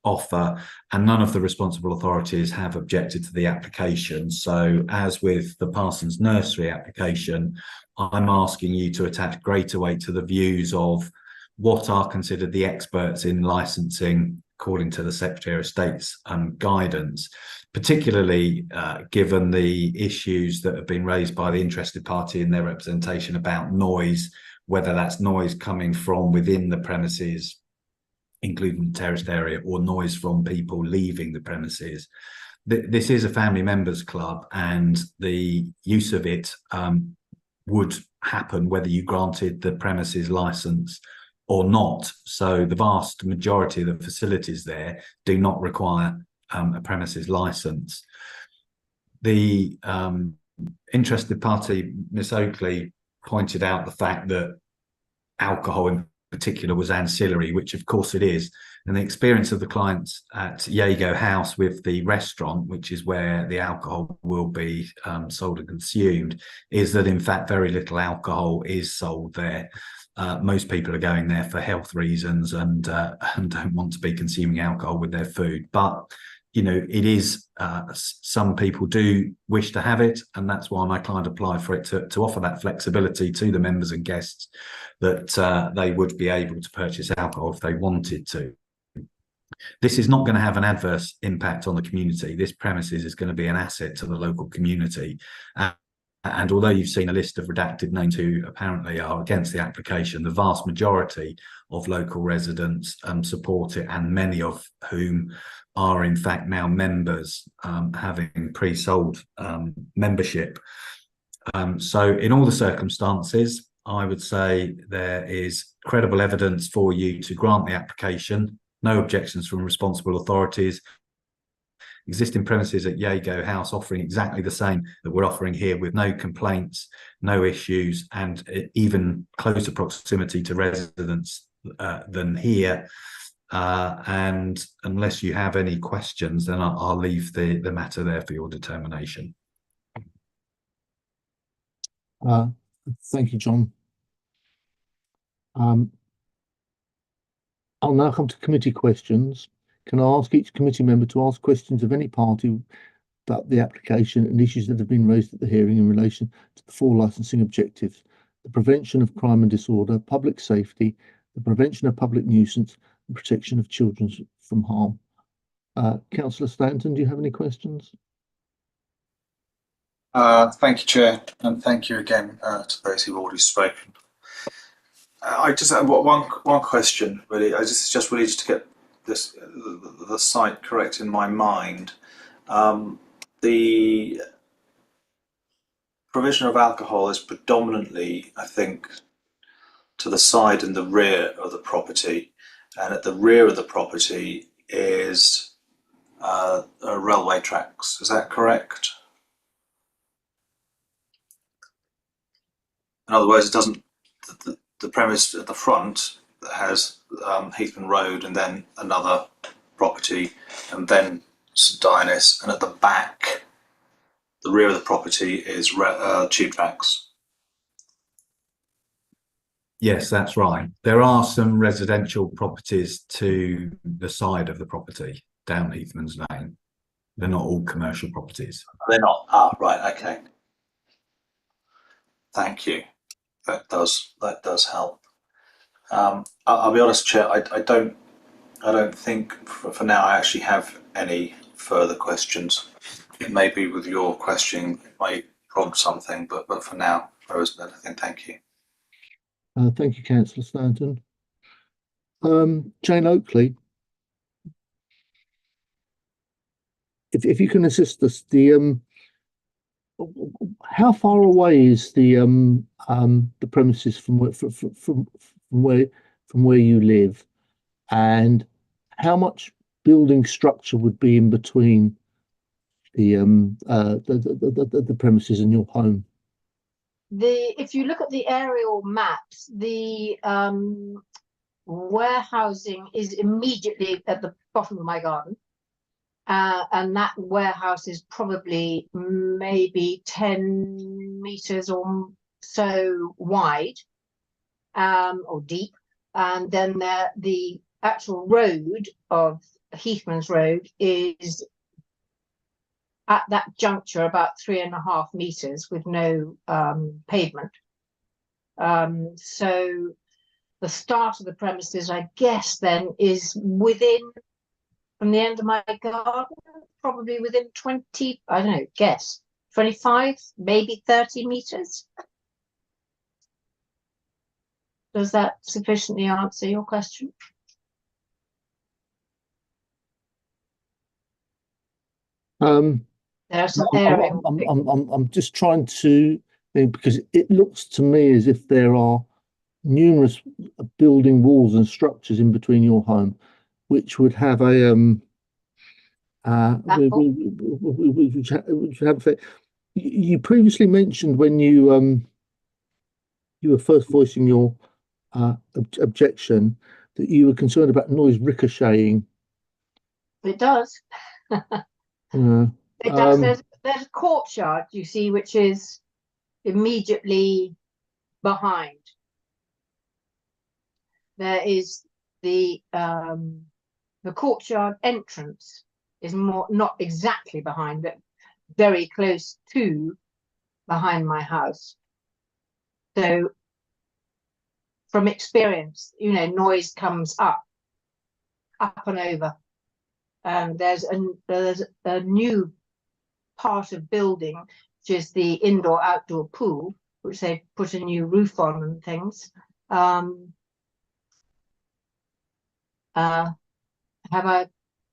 offer, and none of the responsible authorities have objected to the application. So as with the Parsons Nursery application, I'm asking you to attach greater weight to the views of what are considered the experts in licensing according to the Secretary of State's guidance, particularly given the issues that have been raised by the interested party in their representation about noise, whether that's noise coming from within the premises, including the terraced area, or noise from people leaving the premises. This is a family members club, and the use of it would happen whether you granted the premises license or not. So the vast majority of the facilities there do not require a premises license. The interested party, Miss Oakley, pointed out the fact that alcohol in particular was ancillary, which of course it is. And the experience of the clients at Jago House with the restaurant, which is where the alcohol will be sold and consumed, is that in fact very little alcohol is sold there. Most people are going there for health reasons and don't want to be consuming alcohol with their food. But you know, it is some people do wish to have it, and that's why my client applied for it to offer that flexibility to the members and guests that they would be able to purchase alcohol if they wanted to. This is not going to have an adverse impact on the community. This premises is going to be an asset to the local community. And although you've seen a list of redacted names who apparently are against the application, the vast majority of local residents support it, and many of whom are in fact now members, having pre-sold membership. So in all the circumstances, I would say there is credible evidence for you to grant the application. No objections from responsible authorities. existing premises at Yago House offering exactly the same that we're offering here, with no complaints, no issues, and even closer proximity to residents than here. And unless you have any questions, then I'll leave the matter there for your determination. Thank you, John. I'll now come to committee questions. Can I ask each committee member to ask questions of any party about the application and issues that have been raised at the hearing in relation to the 4 licensing objectives: the prevention of crime and disorder, public safety, the prevention of public nuisance, and protection of children from harm. Councillor Stanton, do you have any questions? Thank you, Chair, and thank you again to those who've already spoken. I just have one question, really. Just really to get the site correct in my mind. The provision of alcohol is predominantly, I think, to the side and the rear of the property, and at the rear of the property is railway tracks. Is that correct? In other words, it doesn't. The premise at the front has Heathman Road and then another property and then St Dionysus, and at the back, the rear of the property is tube tracks. Yes, that's right. There are some residential properties to the side of the property down Heathman's Lane. They're not all commercial properties. They're not. Ah, right. Okay. Thank you. That does help. I'll be honest, Chair. I don't think for now I actually have any further questions. It may be with your questioning it may prompt something, but for now there isn't anything. Thank you. Thank you, Councillor Stanton. Jane Oakley, if you can assist us, how far away is the premises from where you live, and how much building structure would be in between the premises and your home? If you look at the aerial maps, the warehousing is immediately at the bottom of my garden. And that warehouse is probably maybe 10 meters or so wide, or deep. And then the actual road of Heathman's Road is at that juncture about 3.5 meters with no pavement. So the start of the premises, I guess, then is from the end of my garden, probably within 20, I don't know, guess, 25, maybe 30 meters. Does that sufficiently answer your question? There's some aerial. I'm just trying to think, because it looks to me as if there are numerous building walls and structures in between your home, which would have a which have effect. You previously mentioned when you were first voicing your objection that you were concerned about noise ricocheting. It does. It does. There's a courtyard, you see, which is immediately behind. There is the courtyard entrance is not exactly behind, but very close to behind my house. So from experience, noise comes up and over. And there's a new part of building, which is the indoor-outdoor pool, which they put a new roof on and things. Have I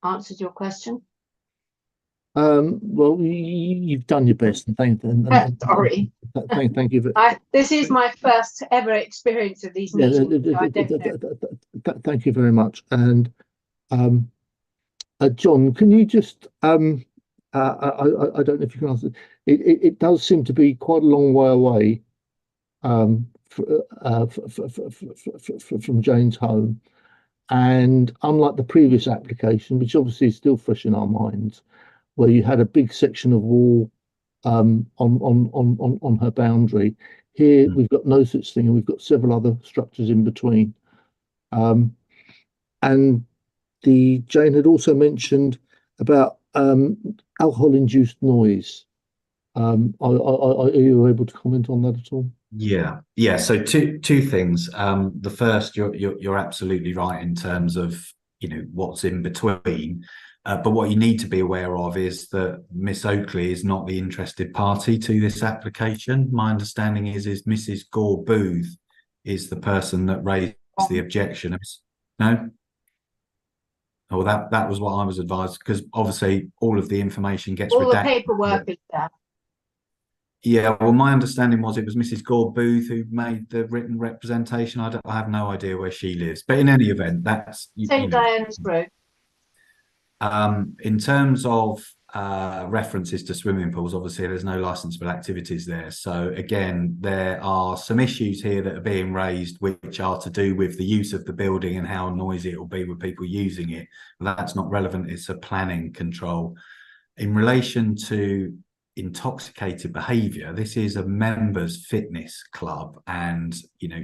answered your question? Well, you've done your best, and sorry. Thank you. This is my first ever experience of these meetings. Thank you very much. And John, can you just I don't know if you can answer. It does seem to be quite a long way away from Jane's home, and unlike the previous application, which obviously is still fresh in our minds, where you had a big section of wall on her boundary, here we've got no such thing, and we've got several other structures in between. And Jane had also mentioned about alcohol-induced noise. Are you able to comment on that at all? Yeah. So two things. The first, you're absolutely right in terms of what's in between. But what you need to be aware of is that Miss Oakley is not the interested party to this application. My understanding is Mrs. Gore Booth is the person that raised the objection. No? Oh, that was what I was advised, because obviously all of the information gets all redacted. The paperwork is there. Yeah, well, my understanding was it was Mrs. Gore Booth who made the written representation. I have no idea where she lives, but in any event, that's St. Diana's Road. In terms of references to swimming pools, obviously there's no licensable activities there. So again, there are some issues here that are being raised, which are to do with the use of the building and how noisy it will be with people using it. But that's not relevant. It's a planning control. In relation to intoxicated behavior, this is a members fitness club and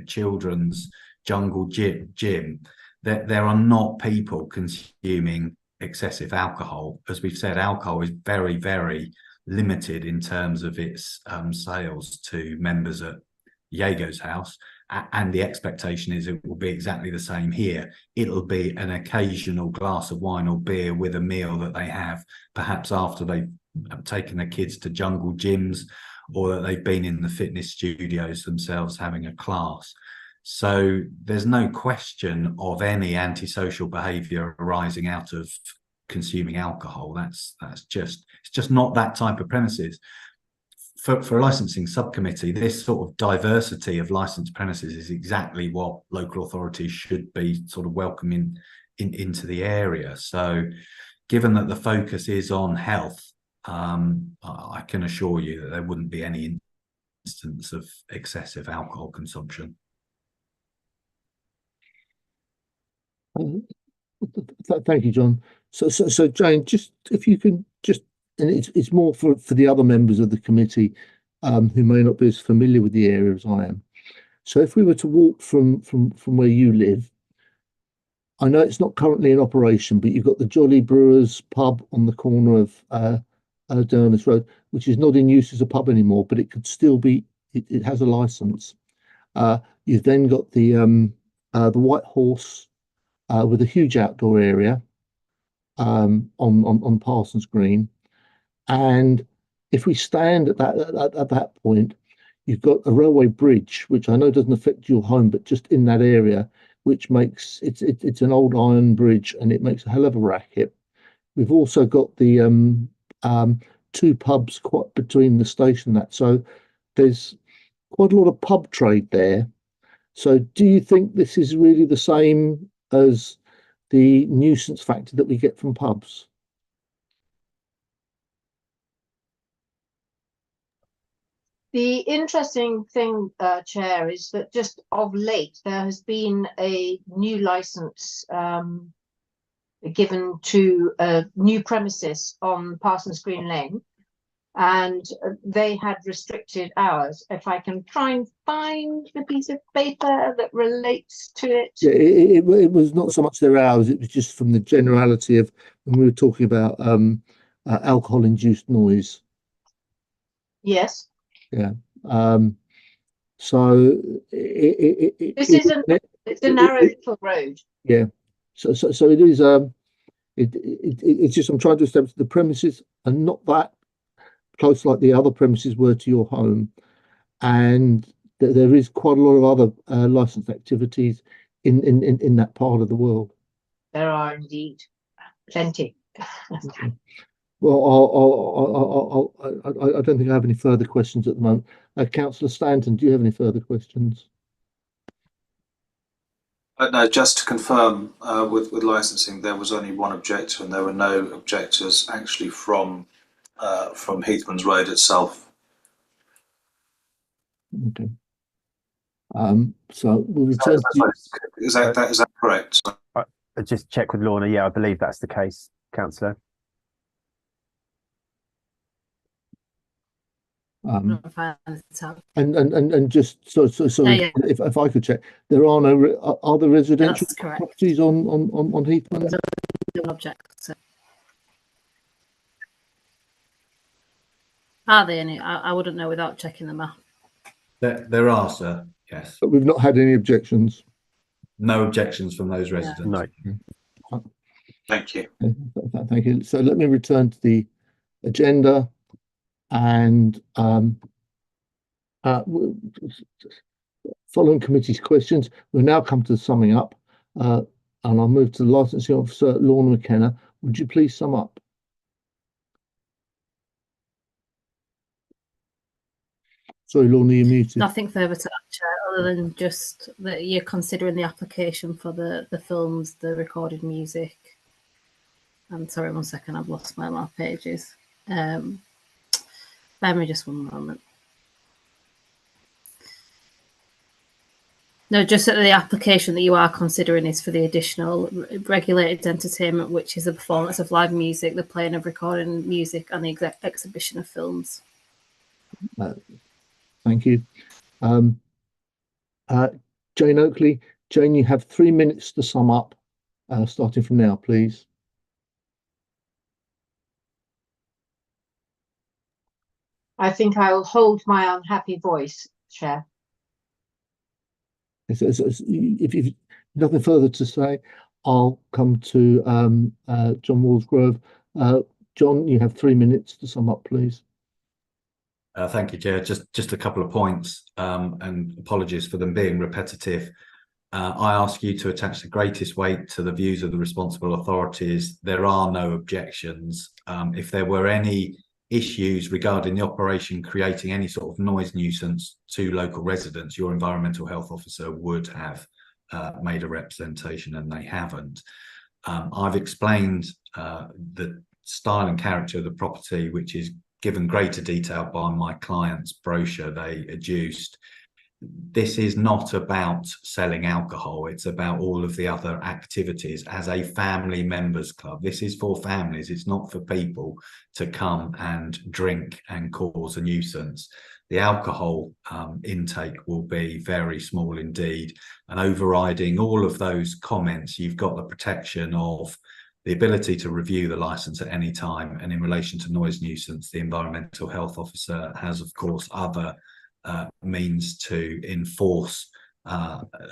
children's jungle gym. There are not people consuming excessive alcohol. As we've said, alcohol is very, very limited in terms of its sales to members at Diego's house, and the expectation is it will be exactly the same here. It'll be an occasional glass of wine or beer with a meal that they have, perhaps after they've taken their kids to jungle gyms, or that they've been in the fitness studios themselves having a class. So there's no question of any antisocial behaviour arising out of consuming alcohol. It's just not that type of premises. For a licensing subcommittee, this sort of diversity of licensed premises is exactly what local authorities should be sort of welcoming into the area. So given that the focus is on health, I can assure you that there wouldn't be any instance of excessive alcohol consumption. Thank you, John. So Jane, just if you can just, and it's more for the other members of the committee who may not be as familiar with the area as I am. So if we were to walk from where you live, I know it's not currently in operation, but you've got the Jolly Brewers pub on the corner of Durness Road, which is not in use as a pub anymore, but it could still be. It has a license. You've then got the White Horse with a huge outdoor area on Parsons Green, and if we stand at that point, you've got a railway bridge, which I know doesn't affect your home, but just in that area, which makes it's an old iron bridge, and it makes a hell of a racket. We've also got the two pubs quite between the station and that, so there's quite a lot of pub trade there. So do you think this is really the same as the nuisance factor that we get from pubs? The interesting thing, Chair, is that just of late there has been a new licence given to a new premises on Parsons Green Lane, and they had restricted hours. If I can try and find the piece of paper that relates to it. Yeah, it was not so much their hours, it was just from the generality of when we were talking about alcohol-induced noise. Yes. Yeah. So it's a narrow little road. Yeah. So it is. It's just I'm trying to establish the premises are not that close like the other premises were to your home, and there is quite a lot of other licensed activities in that part of the world. There are indeed plenty. Well, I don't think I have any further questions at the moment. Councillor Stanton, do you have any further questions? No, just to confirm, with licensing, there was only one objector, and there were no objectors actually from Heathman's Road itself. Okay. So we'll return to Is that correct? I just check with Lorna. Yeah, I believe that's the case, Councillor. and just so Yeah. if I could check, there are no are there residential That's correct. properties on Heathman? There's only one objector. Are they any? I wouldn't know without checking the map. There are, sir. Yes. But we've not had any objections. No objections from those residents. No. Thank you. Thank you. So let me return to the agenda, and following committee's questions, we'll now come to the summing up, and I'll move to the licensing officer, Lorna McKenna. Would you please sum up? Sorry, Lorna, you're muted. Nothing further to add, Chair, other than just that you're considering the application for the films, the recorded music. And sorry, 1 second, I've lost my last pages. Bear me just one moment. No, just that the application that you are considering is for the additional regulated entertainment, which is the performance of live music, the playing of recording music, and the exhibition of films. Thank you. Jane Oakley. Jane, you have 3 minutes to sum up, starting from now, please. I think I will hold my unhappy voice, Chair. If you've nothing further to say, I'll come to John Walsgrove. John, you have 3 minutes to sum up, please. Thank you, Chair. Just a couple of points, and apologies for them being repetitive. I ask you to attach the greatest weight to the views of the responsible authorities. There are no objections. If there were any issues regarding the operation creating any sort of noise nuisance to local residents, your environmental health officer would have made a representation, and they haven't. I've explained the style and character of the property, which is given greater detail by my client's brochure they adduced. This is not about selling alcohol. It's about all of the other activities as a family members club. This is for families. It's not for people to come and drink and cause a nuisance. The alcohol intake will be very small indeed. And overriding all of those comments, you've got the protection of the ability to review the license at any time. And in relation to noise nuisance, the environmental health officer has, of course, other means to enforce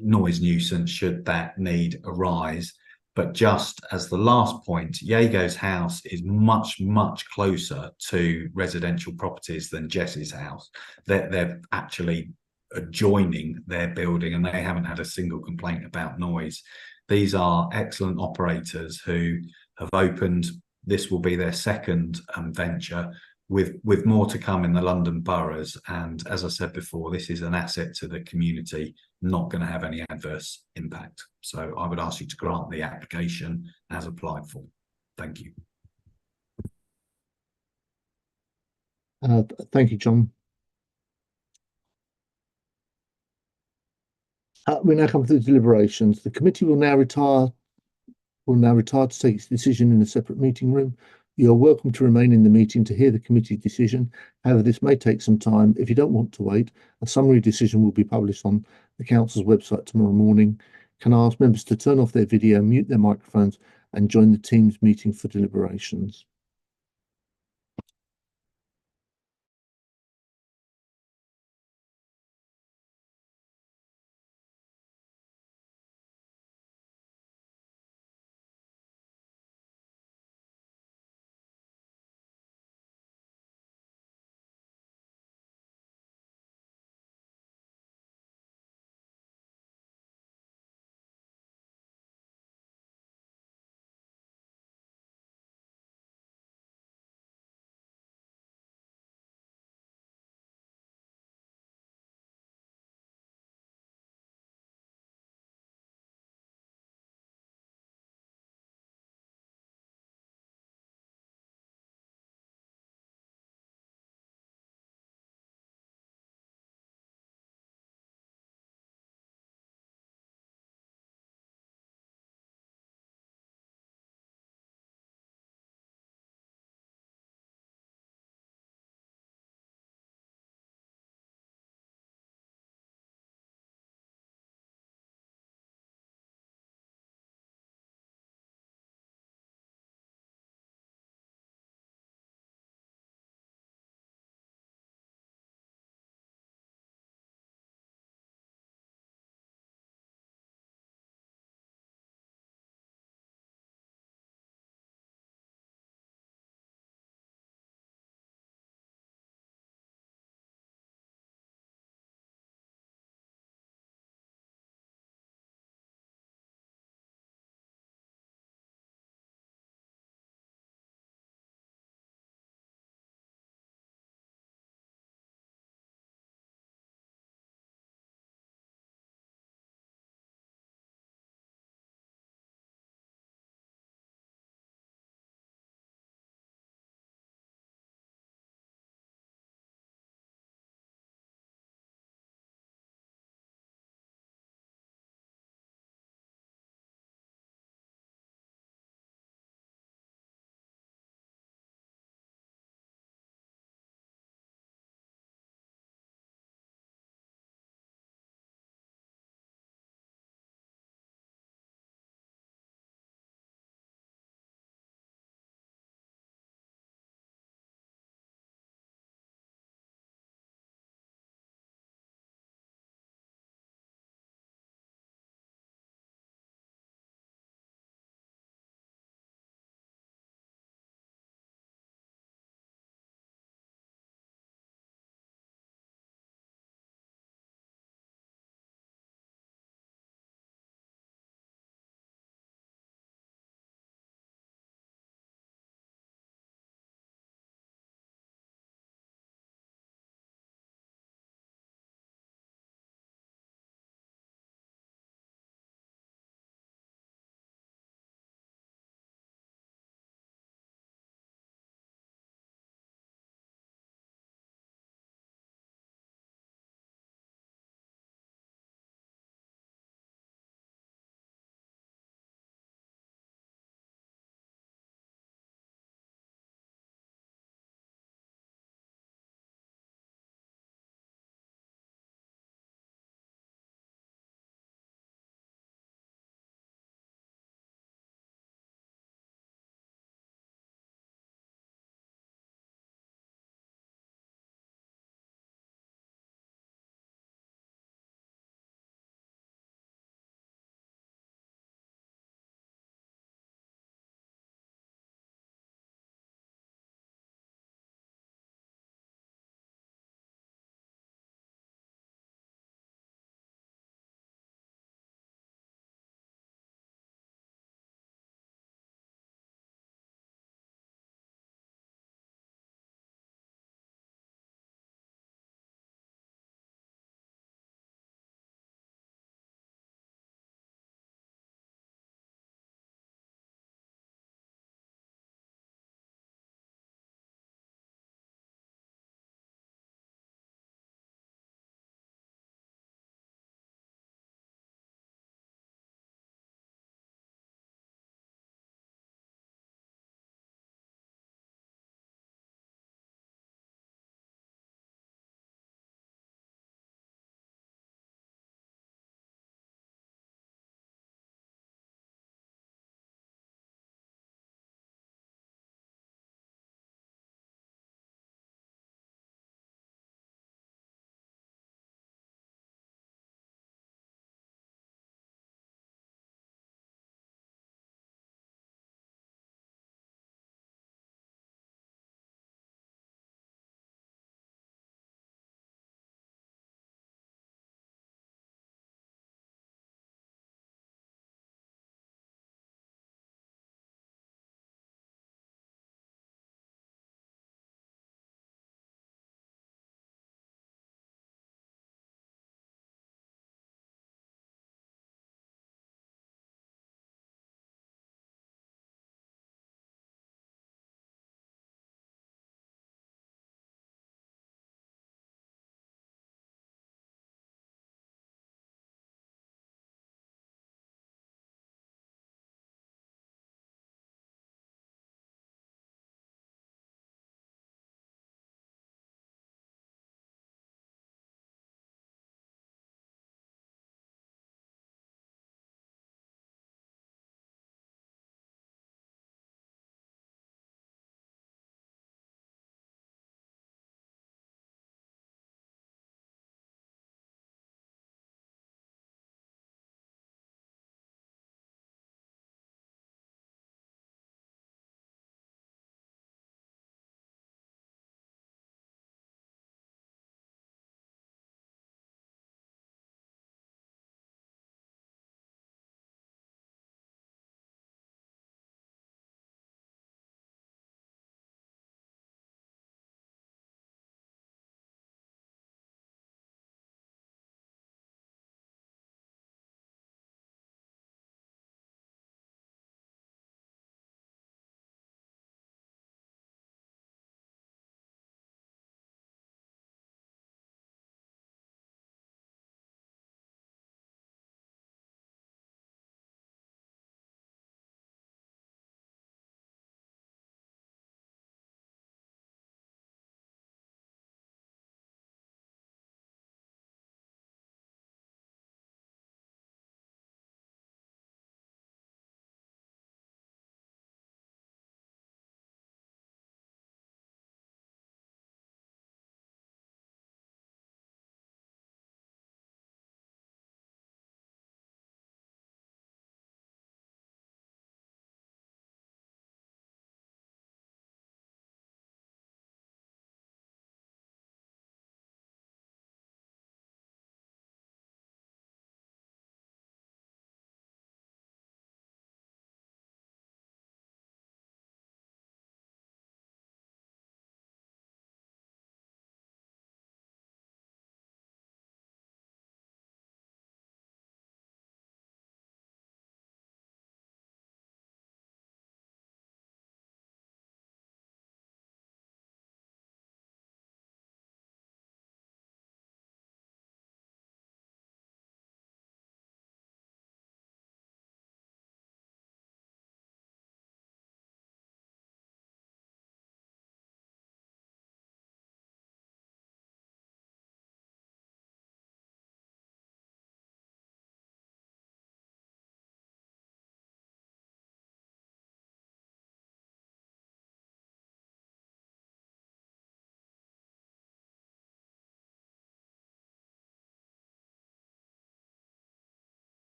noise nuisance should that need arise. But just as the last point, Jago's house is much, much closer to residential properties than Jess's house. They're actually adjoining their building, and they haven't had a single complaint about noise. These are excellent operators who have opened. This will be their second venture, with more to come in the London boroughs. And as I said before, this is an asset to the community, not going to have any adverse impact. So I would ask you to grant the application as applied for. Thank you. Thank you, John. We now come to the deliberations. The committee will now retire to take its decision in a separate meeting room. You are welcome to remain in the meeting to hear the committee decision. However, this may take some time. If you don't want to wait, a summary decision will be published on the council's website tomorrow morning. Can I ask members to turn off their video, mute their microphones, and join the Teams meeting for deliberations?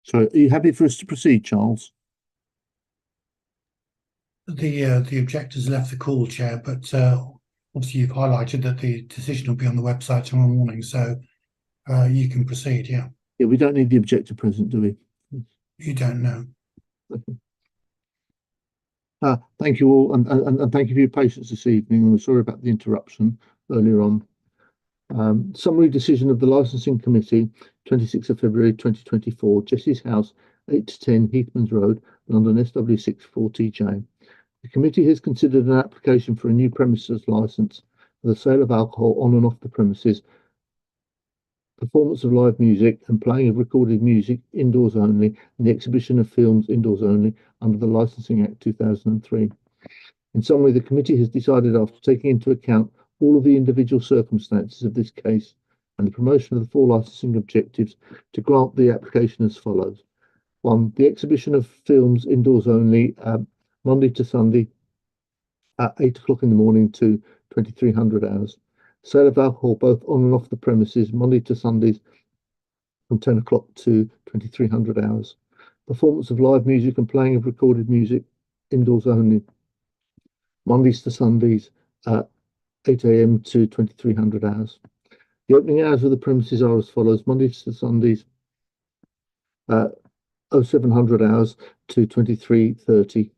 So are you happy for us to proceed, Charles? The objectors left the call, Chair, but obviously you've highlighted that the decision will be on the website tomorrow morning, so you can proceed. Yeah. Yeah, we don't need the objector present, do we? You don't know. Thank you all, and thank you for your patience this evening. I'm sorry about the interruption earlier on. Summary decision of the Licensing Committee, 26th of February 2024, Jessie's House, 8 to 10 Heathmans Road, London SW6 4TJ. The committee has considered an application for a new premises licence for the sale of alcohol on and off the premises, performance of live music and playing of recorded music indoors only, and the exhibition of films indoors only under the Licensing Act 2003. In summary, the committee has decided, after taking into account all of the individual circumstances of this case and the promotion of the 4 licensing objectives, to grant the application as follows. 1. The exhibition of films indoors only, Monday to Sunday at 8 o'clock in the morning to 2300 hours. Sale of alcohol both on and off the premises, Monday to Sundays from 10 o'clock to 2300 hours. Performance of live music and playing of recorded music indoors only, Mondays to Sundays at 8 a.m. to 2300 hours. The opening hours of the premises are as follows. Mondays to Sundays 0700 hours to 23:30.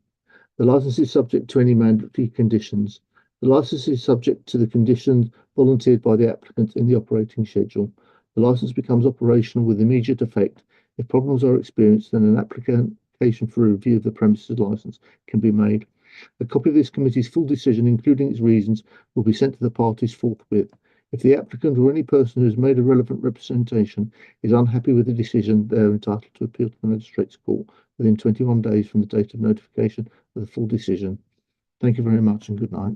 The license is subject to any mandatory conditions. The license is subject to the conditions volunteered by the applicant in the operating schedule. The license becomes operational with immediate effect. If problems are experienced, then an application for a review of the premises license can be made. A copy of this committee's full decision, including its reasons, will be sent to the parties forthwith. If the applicant or any person who has made a relevant representation is unhappy with the decision, they are entitled to appeal to the Magistrates' Court within 21 days from the date of notification of the full decision. Thank you very much and good night.